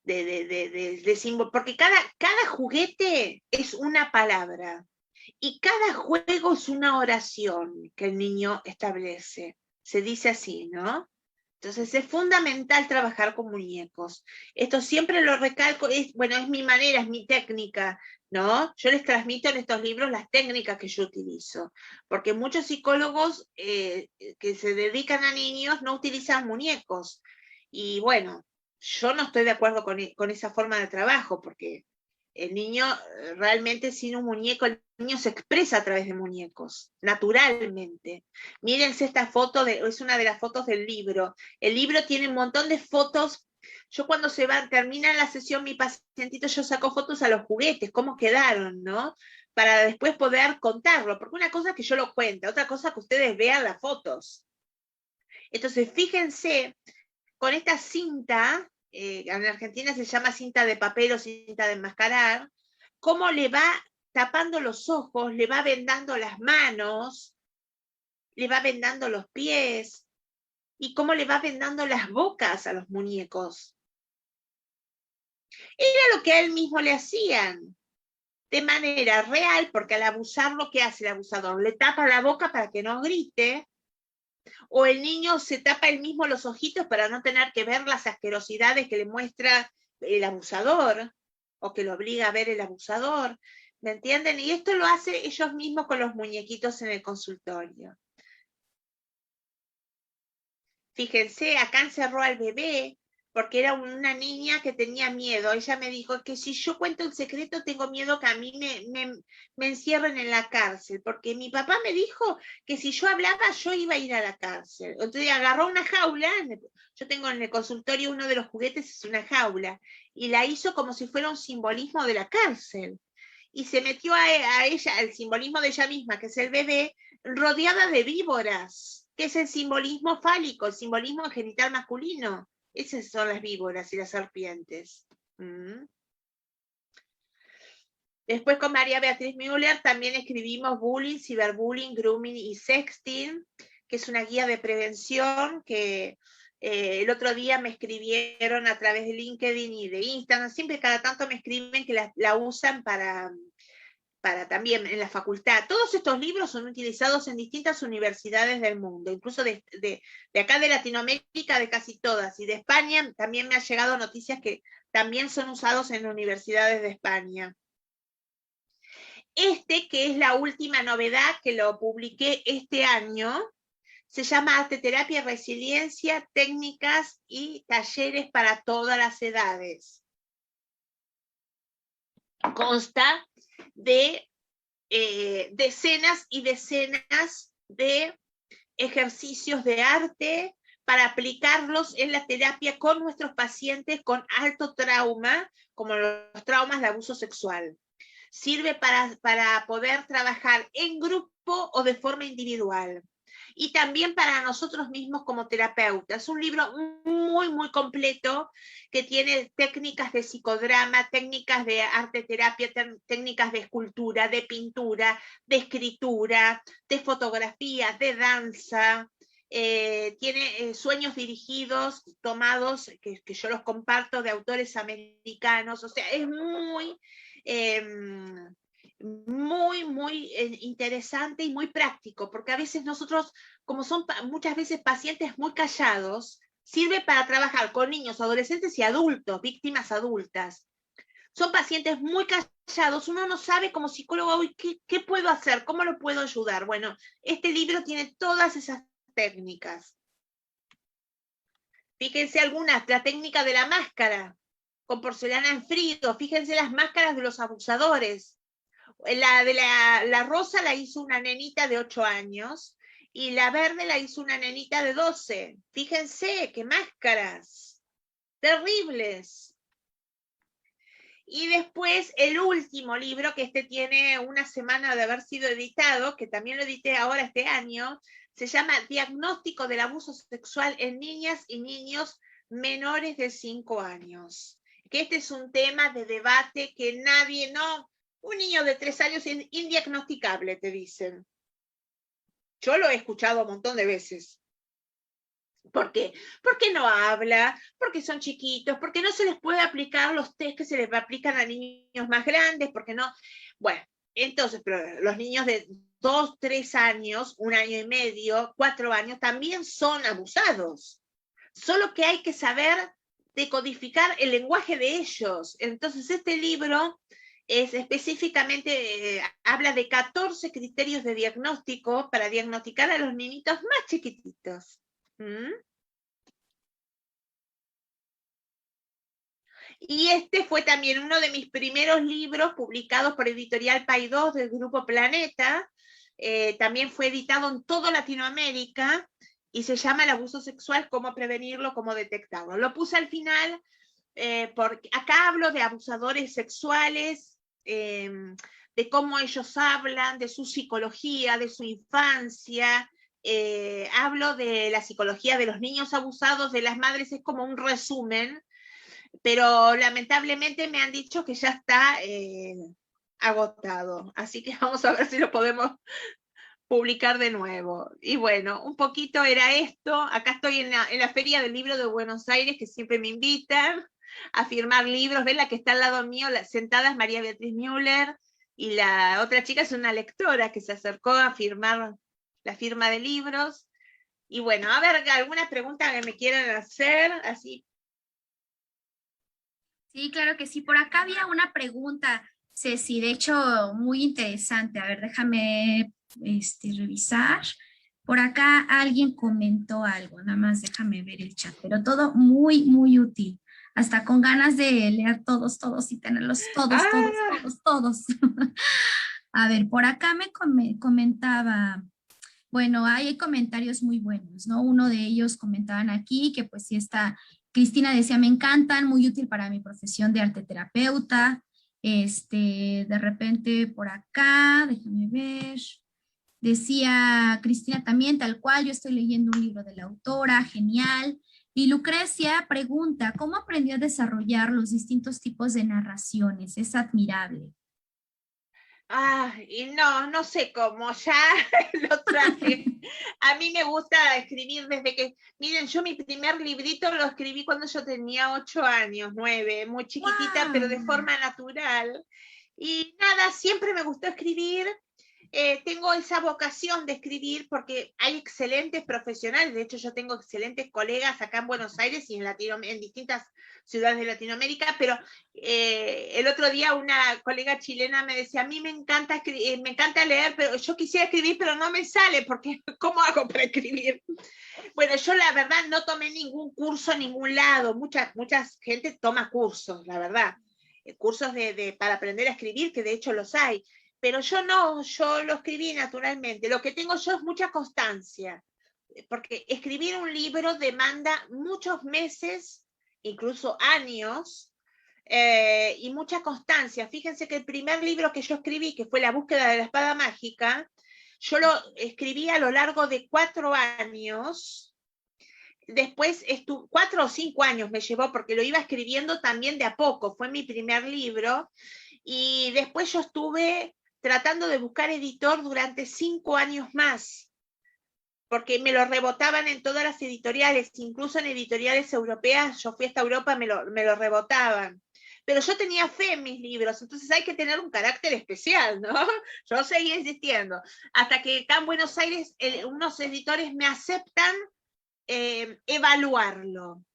de símbolos, porque cada juguete es una palabra. Y cada juego es una oración que el niño establece. Se dice así, ¿no? Entonces es fundamental trabajar con muñecos. Esto siempre lo recalco, es mi manera, es mi técnica, ¿no? Yo les transmito en estos libros las técnicas que yo utilizo, porque muchos psicólogos que se dedican a niños no utilizan muñecos. Y bueno, yo no estoy de acuerdo con esa forma de trabajo, porque el niño realmente sin un muñeco, el niño se expresa a través de muñecos, naturalmente. Mírense esta foto, es una de las fotos del libro. El libro tiene un montón de fotos. Yo cuando termina la sesión mi pacientito, yo saco fotos a los juguetes, cómo quedaron, ¿no? Para después poder contarlo, porque una cosa es que yo lo cuente, otra cosa es que ustedes vean las fotos. Entonces, fíjense, con esta cinta, en Argentina se llama cinta de papel o cinta de enmascarar, cómo le va tapando los ojos, le va vendando las manos, le va vendando los pies, y cómo le va vendando las bocas a los muñecos. Era lo que a él mismo le hacían, de manera real, porque al abusar, lo que hace el abusador, le tapa la boca para que no grite, o el niño se tapa él mismo los ojitos para no tener que ver las asquerosidades que le muestra el abusador, o que lo obliga a ver el abusador, ¿me entienden? Y esto lo hace ellos mismos con los muñequitos en el consultorio. Fíjense, acá encerró al bebé, porque era una niña que tenía miedo. Ella me dijo que si yo cuento el secreto tengo miedo que a mí me encierren en la cárcel, porque mi papá me dijo que si yo hablaba yo iba a ir a la cárcel. Entonces agarró una jaula, yo tengo en el consultorio uno de los juguetes, es una jaula, y la hizo como si fuera un simbolismo de la cárcel. Y se metió a ella, el simbolismo de ella misma, que es el bebé, rodeada de víboras, que es el simbolismo fálico, el simbolismo genital masculino. Esas son las víboras y las serpientes. Después con María Beatriz Müller también escribimos bullying, ciberbullying, grooming y sexting, que es una guía de prevención que el otro día me escribieron a través de LinkedIn y de Instagram, siempre cada tanto me escriben que la usan para también en la facultad. Todos estos libros son utilizados en distintas universidades del mundo, incluso de acá de Latinoamérica, de casi todas, y de España también me han llegado noticias que también son usados en universidades de España. Que es la última novedad que lo publiqué este año, se llama Arte, Terapia y Resiliencia, técnicas y talleres para todas las edades. Consta de decenas y decenas de ejercicios de arte para aplicarlos en la terapia con nuestros pacientes con alto trauma, como los traumas de abuso sexual. Sirve para poder trabajar en grupo o de forma individual. Y también para nosotros mismos como terapeutas. Es un libro muy, muy completo que tiene técnicas de psicodrama, técnicas de arte terapia, técnicas de escultura, de pintura, de escritura, de fotografía, de danza. Tiene sueños dirigidos, tomados, que yo los comparto, de autores americanos. O sea, es muy... muy interesante y muy práctico, porque a veces nosotros, como son muchas veces pacientes muy callados, sirve para trabajar con niños, adolescentes y adultos, víctimas adultas. Son pacientes muy callados, uno no sabe como psicólogo hoy qué puedo hacer, cómo lo puedo ayudar. Bueno, este libro tiene todas esas técnicas. Fíjense algunas, la técnica de la máscara, con porcelana en frío, fíjense las máscaras de los abusadores. La rosa la hizo una nenita de 8 años y la verde la hizo una nenita de 12. Fíjense qué máscaras terribles. Y después el último libro, que tiene una semana de haber sido editado, que también lo edité ahora este año, se llama Diagnóstico del abuso sexual en niñas y niños menores de 5 años. Que es un tema de debate que nadie, un niño de 3 años es indiagnosticable, te dicen. Yo lo he escuchado un montón de veces. ¿Por qué? Porque no habla, porque son chiquitos, porque no se les puede aplicar los test que se les aplican a niños más grandes, porque no. Bueno, entonces, pero los niños de 2, 3 años, 1 año y medio, 4 años, también son abusados. Solo que hay que saber decodificar el lenguaje de ellos. Entonces, este libro es específicamente, habla de 14 criterios de diagnóstico para diagnosticar a los niñitos más chiquititos. Y fue también uno de mis primeros libros publicados por Editorial Paidós del Grupo Planeta. También fue editado en toda Latinoamérica y se llama El abuso sexual, cómo prevenirlo, cómo detectarlo. Lo puse al final porque acá hablo de abusadores sexuales, de cómo ellos hablan, de su psicología, de su infancia. Hablo de la psicología de los niños abusados, de las madres, es como un resumen, pero lamentablemente me han dicho que ya está agotado, así que vamos a ver si lo podemos publicar de nuevo. Y bueno, un poquito era esto. Acá estoy en la Feria del Libro de Buenos Aires, que siempre me invitan a firmar libros. Ven, la que está al lado mío, sentada es María Beatriz Müller, y la otra chica es una lectora que se acercó a firmar la firma de libros. Y bueno, a ver, alguna pregunta que me quieran hacer, así. Sí, claro que sí. Por acá había una pregunta, Ceci, de hecho muy interesante. A ver, déjame revisar. Por acá alguien comentó algo, nada más déjame ver el chat, pero todo muy, muy útil. Hasta con ganas de leer todos, todos y tenerlos todos, todos, Ah, todos, todos. A ver, por acá me comentaba, bueno, hay comentarios muy buenos, ¿no? Uno de ellos comentaban aquí que pues sí está, Cristina decía, me encantan, muy útil para mi profesión de arte terapeuta. De repente por acá, déjame ver. Decía Cristina también, tal cual, yo estoy leyendo un libro de la autora, genial. Y Lucrecia pregunta, ¿cómo aprendió a desarrollar los distintos tipos de narraciones? Es admirable. y no, no sé cómo, ya lo traje. A mí me gusta escribir desde que, miren, yo mi primer librito lo escribí cuando yo tenía 8 años, 9, muy chiquitita, pero de ¡Wow! forma natural. Y nada, siempre me gustó escribir. Tengo esa vocación de escribir porque hay excelentes profesionales, de hecho yo tengo excelentes colegas acá en Buenos Aires y en distintas ciudades de Latinoamérica, pero el otro día una colega chilena me decía, a mí me encanta leer, pero yo quisiera escribir, pero no me sale, porque ¿cómo hago para escribir? Bueno, yo la verdad no tomé ningún curso en ningún lado, mucha gente toma cursos, la verdad, cursos para aprender a escribir, que de hecho los hay, pero yo no, yo lo escribí naturalmente. Lo que tengo yo es mucha constancia, porque escribir un libro demanda muchos meses, incluso años, y mucha constancia. Fíjense que el primer libro que yo escribí, que fue La búsqueda de la espada mágica, yo lo escribí a lo largo de 4 años. Después, 4 o 5 años me llevó porque lo iba escribiendo también de a poco. Fue mi primer libro. Y después yo estuve tratando de buscar editor durante 5 años más, porque me lo rebotaban en todas las editoriales, incluso en editoriales europeas, yo fui hasta Europa, me lo rebotaban. Pero yo tenía fe en mis libros, entonces hay que tener un carácter especial, ¿no? Yo seguí insistiendo, hasta que acá en Buenos Aires unos editores me aceptan evaluarlo.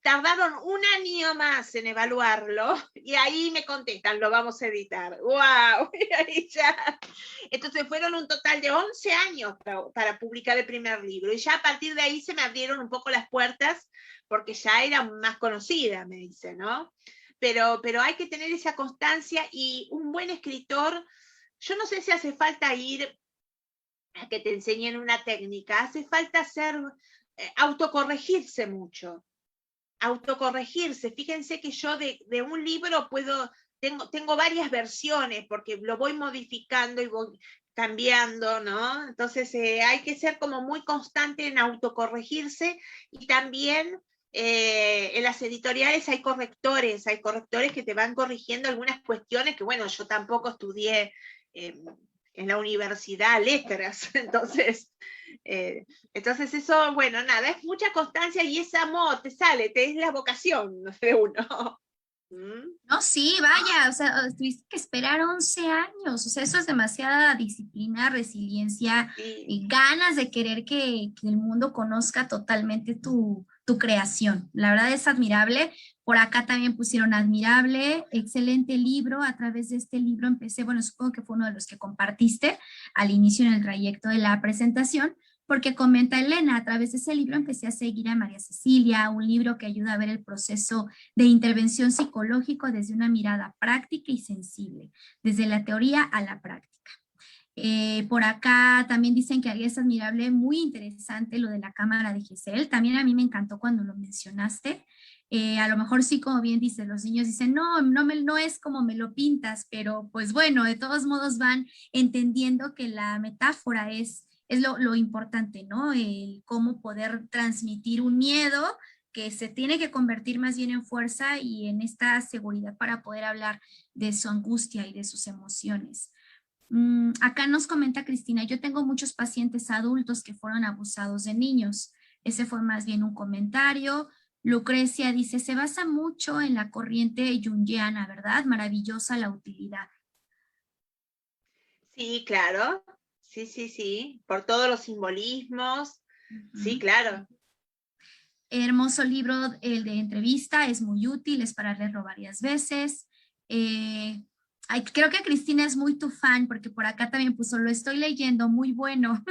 Tardaron un año más en evaluarlo y ahí me contestan, lo vamos a editar. ¡Wow! Y ahí ya. Entonces fueron un total de 11 años para publicar el primer libro y ya a partir de ahí se me abrieron un poco las puertas porque ya era más conocida, me dice, ¿no? Pero hay que tener esa constancia y un buen escritor, yo no sé si hace falta ir a que te enseñen una técnica, hace falta autocorregirse mucho, autocorregirse. Fíjense que yo de un libro tengo varias versiones porque lo voy modificando y voy cambiando, ¿no? Entonces hay que ser como muy constante en autocorregirse y también en las editoriales hay correctores que te van corrigiendo algunas cuestiones que, bueno, yo tampoco estudié eh, en la universidad letras, entonces eso, bueno, nada, es mucha constancia y ese amor te sale, te es la vocación de uno. ¿Mm? No, sí, vaya, o sea, tuviste que esperar 11 años, o sea, eso es demasiada disciplina, resiliencia Sí. y ganas de querer que el mundo conozca totalmente tu creación. La verdad es admirable. Por acá también pusieron admirable, excelente libro. A través de este libro empecé, bueno, supongo que fue uno de los que compartiste al inicio en el trayecto de la presentación, porque comenta Elena, a través de ese libro empecé a seguir a María Cecilia, un libro que ayuda a ver el proceso de intervención psicológico desde una mirada práctica y sensible, desde la teoría a la práctica. Por acá también dicen que es admirable, muy interesante lo de la cámara de Gesell. También a mí me encantó cuando lo mencionaste. A lo mejor sí, como bien dices, los niños dicen, no, no es como me lo pintas, pero pues bueno, de todos modos van entendiendo que la metáfora es lo importante, ¿no? El cómo poder transmitir un miedo que se tiene que convertir más bien en fuerza y en esta seguridad para poder hablar de su angustia y de sus emociones. Acá nos comenta Cristina, yo tengo muchos pacientes adultos que fueron abusados de niños. Ese fue más bien un comentario. Lucrecia dice, se basa mucho en la corriente junguiana, ¿verdad? Maravillosa la utilidad. Sí, claro. Sí, sí, sí. Por todos los simbolismos. Sí, Ujú. claro. Hermoso libro, el de entrevista, es muy útil, es para leerlo varias veces. Eh, Ay, creo que Cristina es muy tu fan, porque por acá también puso, lo estoy leyendo, muy bueno.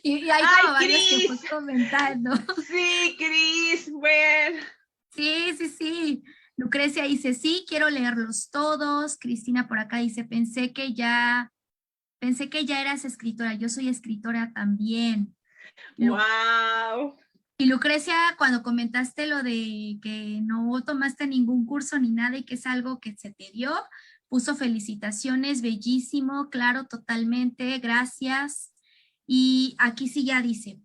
Y hay como ¡Ay, varios que fue Cris! comentando. Sí, Cris, bueno. Sí, sí, sí. Lucrecia dice, sí, quiero leerlos todos. Cristina por acá dice, pensé que ya eras escritora. Yo soy escritora también. ¡Wow! Y Lucrecia, cuando comentaste lo de que no tomaste ningún curso ni nada y que es algo que se te dio, puso felicitaciones, bellísimo, claro, totalmente, gracias. Y aquí sí ya dice,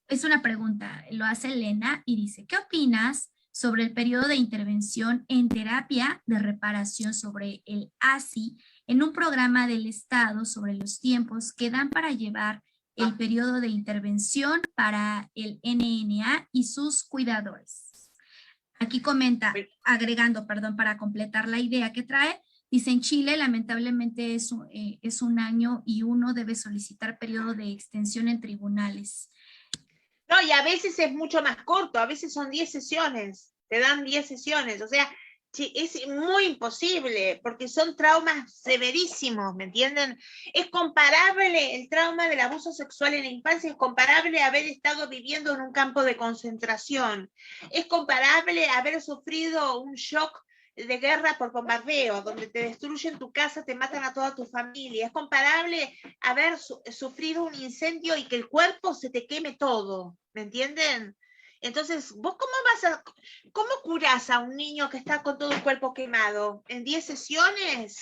es una pregunta, lo hace Elena y dice, ¿qué opinas sobre el periodo de intervención en terapia de reparación sobre el ASI en un programa del Estado sobre los tiempos que dan para llevar el periodo de intervención para el NNA y sus cuidadores? Aquí comenta, agregando, perdón, para completar la idea que trae, dice en Chile lamentablemente es un año y uno debe solicitar periodo de extensión en tribunales. No, y a veces es mucho más corto, a veces son 10 sesiones, te dan 10 sesiones, o sea, sí, es muy imposible, porque son traumas severísimos, ¿me entienden? Es comparable, el trauma del abuso sexual en la infancia es comparable a haber estado viviendo en un campo de concentración, es comparable a haber sufrido un shock de guerra por bombardeo, donde te destruyen tu casa, te matan a toda tu familia, es comparable a haber sufrido un incendio y que el cuerpo se te queme todo, ¿me entienden? Entonces, ¿vos cómo curás a un niño que está con todo el cuerpo quemado? ¿En 10 sesiones?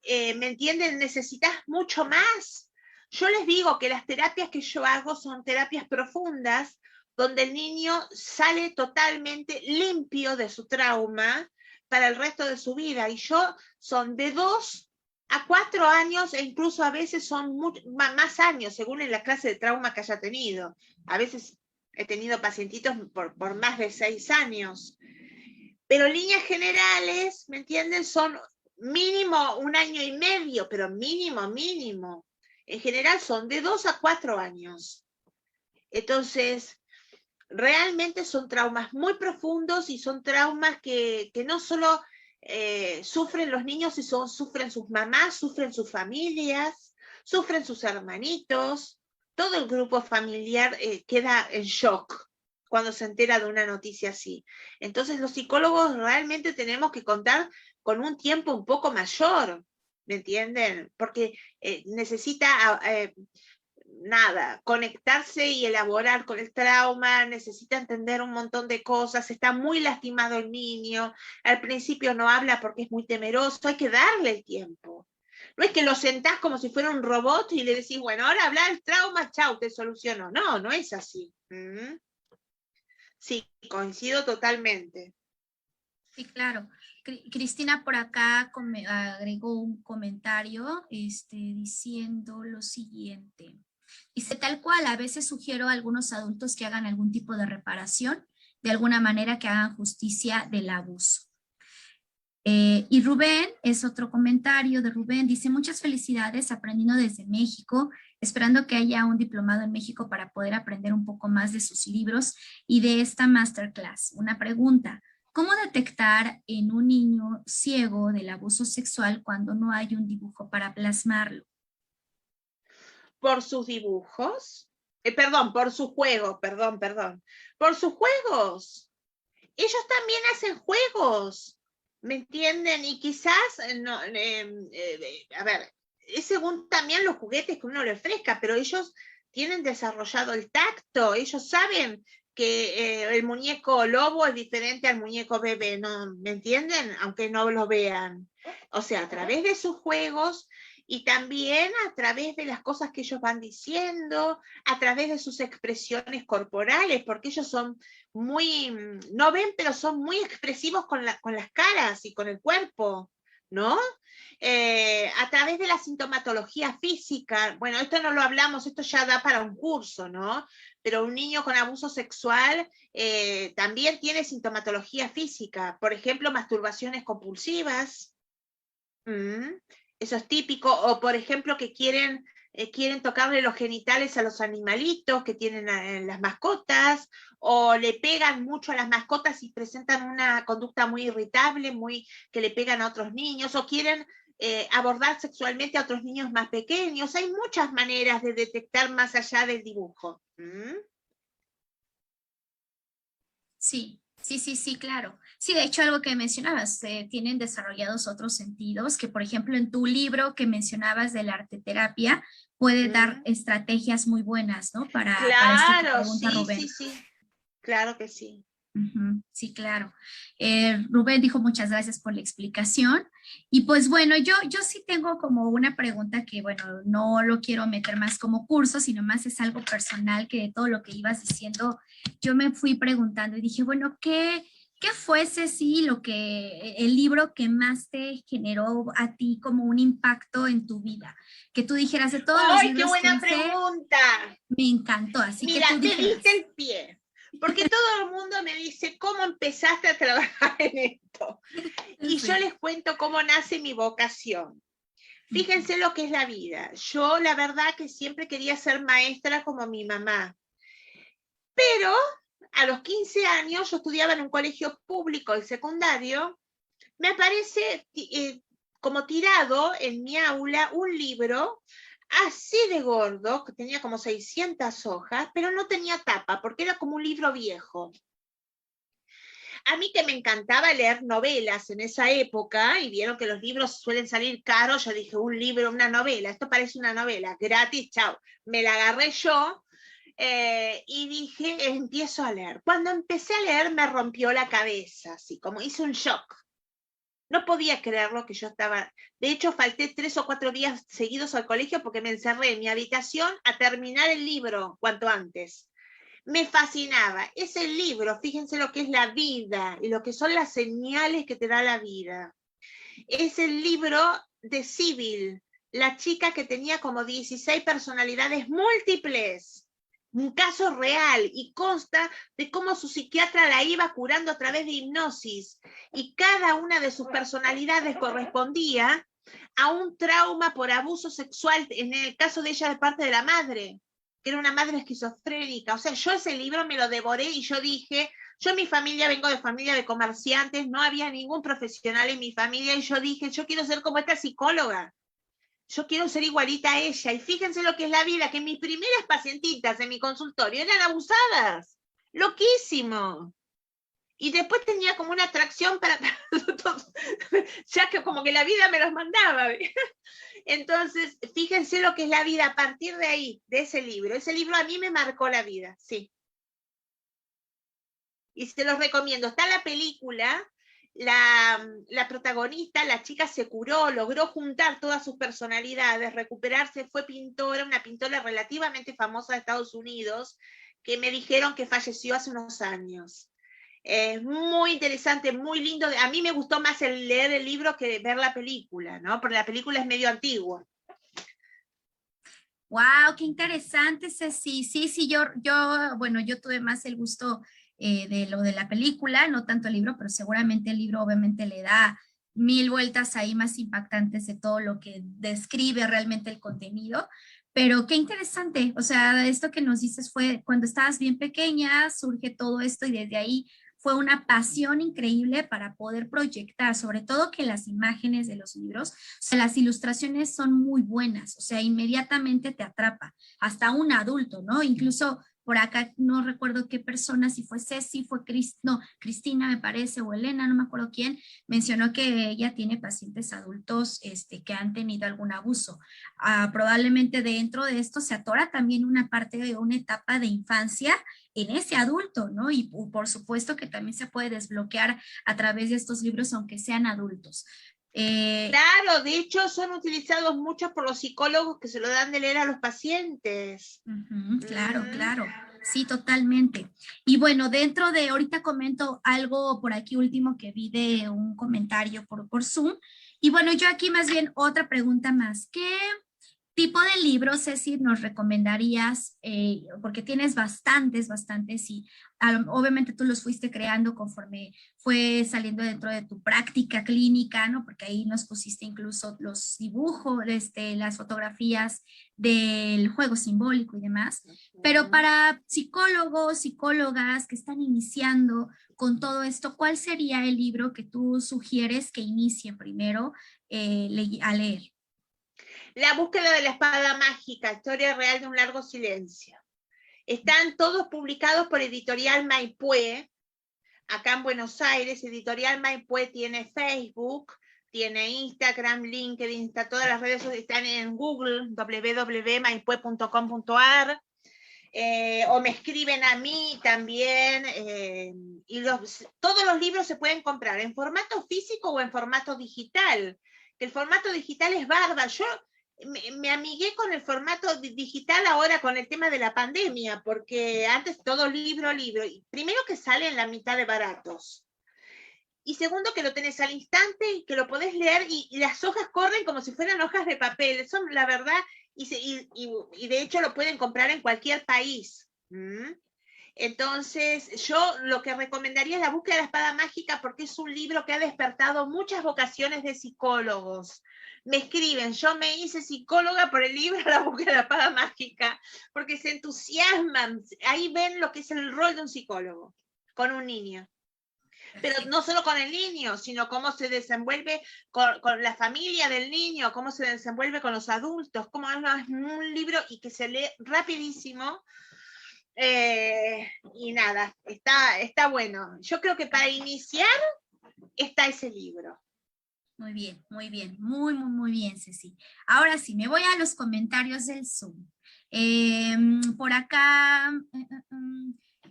¿Me entienden? Necesitas mucho más. Yo les digo que las terapias que yo hago son terapias profundas, donde el niño sale totalmente limpio de su trauma para el resto de su vida. Y yo son de 2 a 4 años e incluso a veces son más años, según en la clase de trauma que haya tenido. A veces he tenido pacientitos por más de 6 años. Pero en líneas generales, ¿me entienden? Son mínimo 1 año y medio, pero mínimo, mínimo. En general son de 2 a 4 años. Entonces, realmente son traumas muy profundos y son traumas que no solo sufren los niños, sino sufren sus mamás, sufren sus familias, sufren sus hermanitos. Todo el grupo familiar queda en shock cuando se entera de una noticia así. Entonces los psicólogos realmente tenemos que contar con un tiempo un poco mayor, ¿me entienden? Porque necesita nada, conectarse y elaborar con el trauma, necesita entender un montón de cosas, está muy lastimado el niño, al principio no habla porque es muy temeroso, hay que darle el tiempo. No es que lo sentás como si fuera un robot y le decís, bueno, ahora habla el trauma, chau, te soluciono. No, no es así. Sí, coincido totalmente. Sí, claro. Cristina por acá agregó un comentario diciendo lo siguiente. Dice, tal cual, a veces sugiero a algunos adultos que hagan algún tipo de reparación, de alguna manera que hagan justicia del abuso. Y Rubén, es otro comentario de Rubén, dice, muchas felicidades aprendiendo desde México, esperando que haya un diplomado en México para poder aprender un poco más de sus libros y de esta masterclass. Una pregunta, ¿cómo detectar en un niño ciego del abuso sexual cuando no hay un dibujo para plasmarlo? Por sus dibujos, perdón, por sus juegos, perdón, por sus juegos. Ellos también hacen juegos, ¿me entienden? Y quizás, no, a ver, es según también los juguetes que uno le ofrezca, pero ellos tienen desarrollado el tacto, ellos saben que el muñeco lobo es diferente al muñeco bebé, ¿no? ¿Me entienden? Aunque no lo vean. O sea, a través de sus juegos y también a través de las cosas que ellos van diciendo, a través de sus expresiones corporales, porque ellos son muy, no ven, pero son muy expresivos con las caras y con el cuerpo, ¿no? A través de la sintomatología física, bueno, esto no lo hablamos, esto ya da para un curso, ¿no? Pero un niño con abuso sexual también tiene sintomatología física, por ejemplo, masturbaciones compulsivas, eso es típico, o por ejemplo que quieren tocarle los genitales a los animalitos que tienen las mascotas, o le pegan mucho a las mascotas y presentan una conducta muy irritable, que le pegan a otros niños, o quieren abordar sexualmente a otros niños más pequeños. Hay muchas maneras de detectar más allá del dibujo. ¿Mm? Sí, sí, sí, sí, claro. Sí, de hecho, algo que mencionabas, tienen desarrollados otros sentidos, que por ejemplo en tu libro que mencionabas de la arteterapia, puede dar ¿Mm? estrategias muy buenas, ¿no? Para esto que Claro, pregunta sí, Rubén. sí, sí, claro que sí. Ujú, sí, claro. Rubén dijo muchas gracias por la explicación. Y pues bueno, yo sí tengo como una pregunta que, bueno, no lo quiero meter más como curso, sino más es algo personal que de todo lo que ibas diciendo, yo me fui preguntando y dije, bueno, ¿qué fuese sí lo que, el libro que más te generó a ti como un impacto en tu vida? Que tú dijeras de todos los ¡Ay, qué libros que buena hice, pregunta! me encantó, así que Mira, tú te diste dijeras. el pie, porque todo el mundo me dice, ¿cómo empezaste a trabajar en esto? Y yo Sí. les cuento cómo nace mi vocación. Fíjense lo que es la vida. Yo la verdad que siempre quería ser maestra como mi mamá, pero a los 15 años yo estudiaba en un colegio público y secundario, me aparece como tirado en mi aula un libro así de gordo, que tenía como 600 hojas, pero no tenía tapa, porque era como un libro viejo. A mí que me encantaba leer novelas en esa época, y vieron que los libros suelen salir caros, yo dije, un libro, una novela, esto parece una novela, gratis, chao. Me la agarré yo y dije, empiezo a leer. Cuando empecé a leer me rompió la cabeza, así como hice un shock. No podía creerlo que yo estaba. De hecho, falté 3 o 4 días seguidos al colegio porque me encerré en mi habitación a terminar el libro cuanto antes. Me fascinaba. Ese libro, fíjense lo que es la vida y lo que son las señales que te da la vida. Es el libro de Sibyl, la chica que tenía como 16 personalidades múltiples. Un caso real y consta de cómo su psiquiatra la iba curando a través de hipnosis y cada una de sus personalidades correspondía a un trauma por abuso sexual, en el caso de ella de parte de la madre, que era una madre esquizofrénica. O sea, yo ese libro me lo devoré y yo dije, yo en mi familia vengo de familia de comerciantes, no había ningún profesional en mi familia y yo dije, yo quiero ser como esta psicóloga, yo quiero ser igualita a ella. Y fíjense lo que es la vida, que mis primeras pacientitas en mi consultorio eran abusadas. Loquísimo. Y después tenía como una atracción para ya que como que la vida me los mandaba. Entonces, fíjense lo que es la vida a partir de ahí, de ese libro. Ese libro a mí me marcó la vida, sí. Y se los recomiendo. Está la película, la protagonista, la chica se curó, logró juntar todas sus personalidades, recuperarse, fue pintora, una pintora relativamente famosa de Estados Unidos, que me dijeron que falleció hace unos años. Muy interesante, muy lindo. A mí me gustó más leer el libro que ver la película, ¿no? Porque la película es medio antigua. Wow, qué interesante, Ceci. Sí, sí, bueno, yo tuve más el gusto de lo de la película, no tanto el libro, pero seguramente el libro obviamente le da mil vueltas ahí más impactantes de todo lo que describe realmente el contenido. Pero qué interesante, o sea, esto que nos dices fue cuando estabas bien pequeña, surge todo esto y desde ahí fue una pasión increíble para poder proyectar, sobre todo que las imágenes de los libros, o sea, las ilustraciones son muy buenas, o sea, inmediatamente te atrapa, hasta un adulto, ¿no? Incluso por acá no recuerdo qué persona, si fue Ceci, fue no, Cristina me parece, o Elena, no me acuerdo quién, mencionó que ella tiene pacientes adultos que han tenido algún abuso. Probablemente dentro de esto se atora también una parte de una etapa de infancia en ese adulto, ¿no? Y por supuesto que también se puede desbloquear a través de estos libros, aunque sean adultos. Claro, de hecho son utilizados muchos por los psicólogos que se lo dan de leer a los pacientes. Claro, Mm. claro. Sí, totalmente. Y bueno, dentro de, ahorita comento algo por aquí último que vi de un comentario por Zoom. Y bueno, yo aquí más bien otra pregunta más. ¿Qué tipo de libros, Ceci, nos recomendarías? Porque tienes bastantes, y obviamente tú los fuiste creando conforme fue saliendo dentro de tu práctica clínica, ¿no? Porque ahí nos pusiste incluso los dibujos, las fotografías del juego simbólico y demás. Pero para psicólogos, psicólogas que están iniciando, con todo esto, ¿cuál sería el libro que tú sugieres que inicie primero a leer? La búsqueda de la espada mágica, historia real de un largo silencio. Están todos publicados por Editorial Maipue, acá en Buenos Aires. Editorial Maipue tiene Facebook, tiene Instagram, LinkedIn, está, todas las redes están en Google, www.maipue.com.ar. O me escriben a mí también, y todos los libros se pueden comprar en formato físico o en formato digital, que el formato digital es bárbaro. Yo me amigué con el formato digital ahora con el tema de la pandemia, porque antes todo libro, y primero que salen la mitad de baratos, y segundo que lo tenés al instante y que lo podés leer y las hojas corren como si fueran hojas de papel. Eso, la verdad, y de hecho lo pueden comprar en cualquier país. Entonces, yo lo que recomendaría es La búsqueda de la espada mágica, porque es un libro que ha despertado muchas vocaciones de psicólogos. Me escriben, yo me hice psicóloga por el libro La búsqueda de la espada mágica, porque se entusiasman, ahí ven lo que es el rol de un psicólogo con un niño. Pero no solo con el niño, sino cómo se desenvuelve con la familia del niño, cómo se desenvuelve con los adultos, cómo es un libro y que se lee rapidísimo. Y nada, está bueno. Yo creo que para iniciar está ese libro. Muy bien, muy bien, muy bien, Ceci. Ahora sí, me voy a los comentarios del Zoom. Por acá,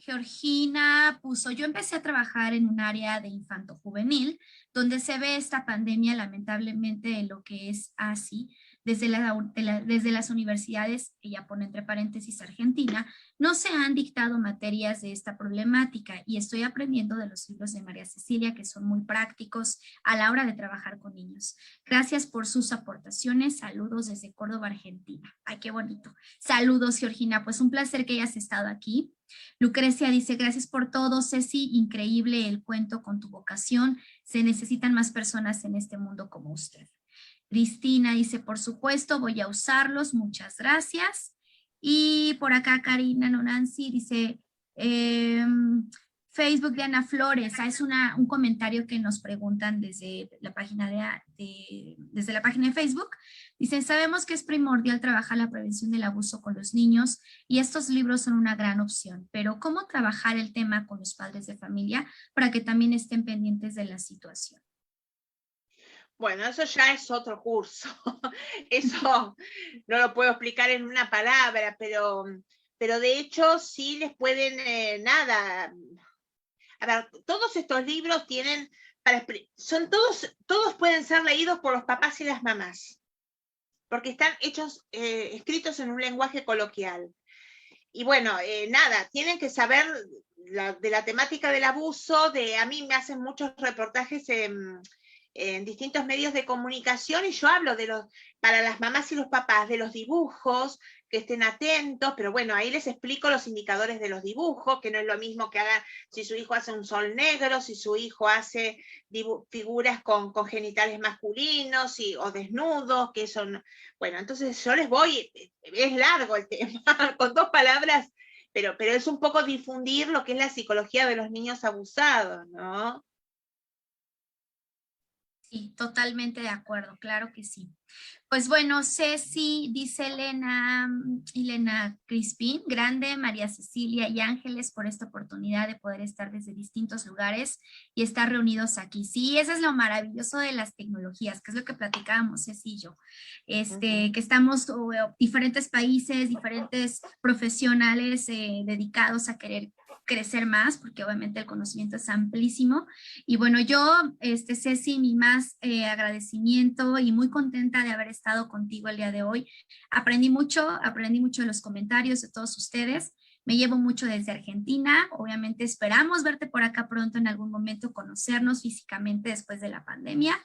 Georgina puso, yo empecé a trabajar en un área de infanto-juvenil, donde se ve esta pandemia lamentablemente de lo que es así, desde las universidades, ella pone entre paréntesis Argentina, no se han dictado materias de esta problemática y estoy aprendiendo de los libros de María Cecilia que son muy prácticos a la hora de trabajar con niños. Gracias por sus aportaciones. Saludos desde Córdoba, Argentina. Ay, qué bonito. Saludos, Georgina. Pues un placer que hayas estado aquí. Lucrecia dice, gracias por todo, Ceci. Increíble el cuento con tu vocación. Se necesitan más personas en este mundo como usted. Cristina dice, por supuesto, voy a usarlos. Muchas gracias. Y por acá Karina Nonancy dice, Facebook de Ana Flores, es un comentario que nos preguntan desde la página desde la página de Facebook. Dicen, sabemos que es primordial trabajar la prevención del abuso con los niños y estos libros son una gran opción, pero ¿cómo trabajar el tema con los padres de familia para que también estén pendientes de la situación? Bueno, eso ya es otro curso. Eso no lo puedo explicar en una palabra, pero de hecho sí les pueden, nada. A ver, todos estos libros tienen, todos pueden ser leídos por los papás y las mamás, porque están escritos en un lenguaje coloquial. Y bueno, nada, tienen que saber de la temática del abuso, a mí me hacen muchos reportajes en distintos medios de comunicación y yo hablo para las mamás y los papás, de los dibujos, que estén atentos, pero bueno, ahí les explico los indicadores de los dibujos, que no es lo mismo que hagan si su hijo hace un sol negro, si su hijo hace figuras con genitales masculinos o desnudos, que son, bueno, entonces yo les voy, es largo el tema, con 2 palabras, pero es un poco difundir lo que es la psicología de los niños abusados, ¿no? Sí, totalmente de acuerdo, claro que sí. Pues bueno, Ceci, dice Elena Crispín, grande María Cecilia y Ángeles por esta oportunidad de poder estar desde distintos lugares y estar reunidos aquí. Sí, eso es lo maravilloso de las tecnologías, que es lo que platicábamos Ceci y yo, que estamos diferentes países, diferentes profesionales dedicados a querer crecer más, porque obviamente el conocimiento es amplísimo. Y bueno, yo, Ceci, mi más agradecimiento y muy contenta de haber estado contigo el día de hoy. Aprendí mucho de los comentarios de todos ustedes. Me llevo mucho desde Argentina. Obviamente esperamos verte por acá pronto en algún momento, conocernos físicamente después de la pandemia.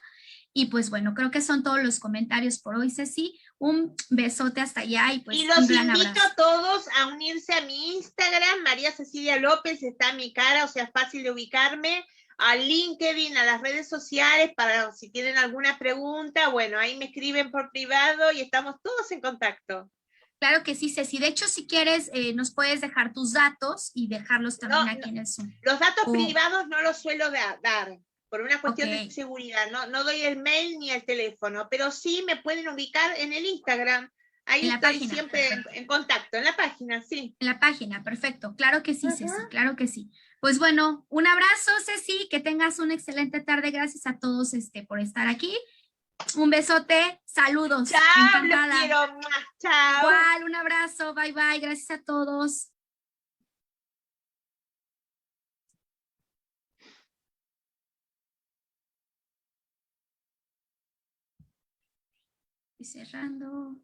Y pues bueno, creo que son todos los comentarios por hoy, Ceci. Un besote hasta allá y pues y los un gran invito abrazo. a todos a unirse a mi Instagram, María Cecilia López, está en mi cara, o sea, es fácil de ubicarme, a LinkedIn, a las redes sociales, para si tienen alguna pregunta, bueno, ahí me escriben por privado y estamos todos en contacto. Claro que sí, Ceci. De hecho, si quieres, nos puedes dejar tus datos y dejarlos también No, aquí en el Zoom. los datos O, privados no los suelo dar por una ok, cuestión de seguridad. No doy el mail ni el teléfono, pero sí me pueden ubicar en el Instagram. Ahí en la estoy página, siempre perfecto. en contacto, en la página, sí. En la página, perfecto. Claro que sí, Ajá. Ceci, claro que sí. Pues bueno, un abrazo, Ceci, que tengas una excelente tarde. Gracias a todos por estar aquí. Un besote, saludos, Chao, los encantada. quiero más. Chao. Igual, un abrazo, bye bye, gracias a todos. Y cerrando.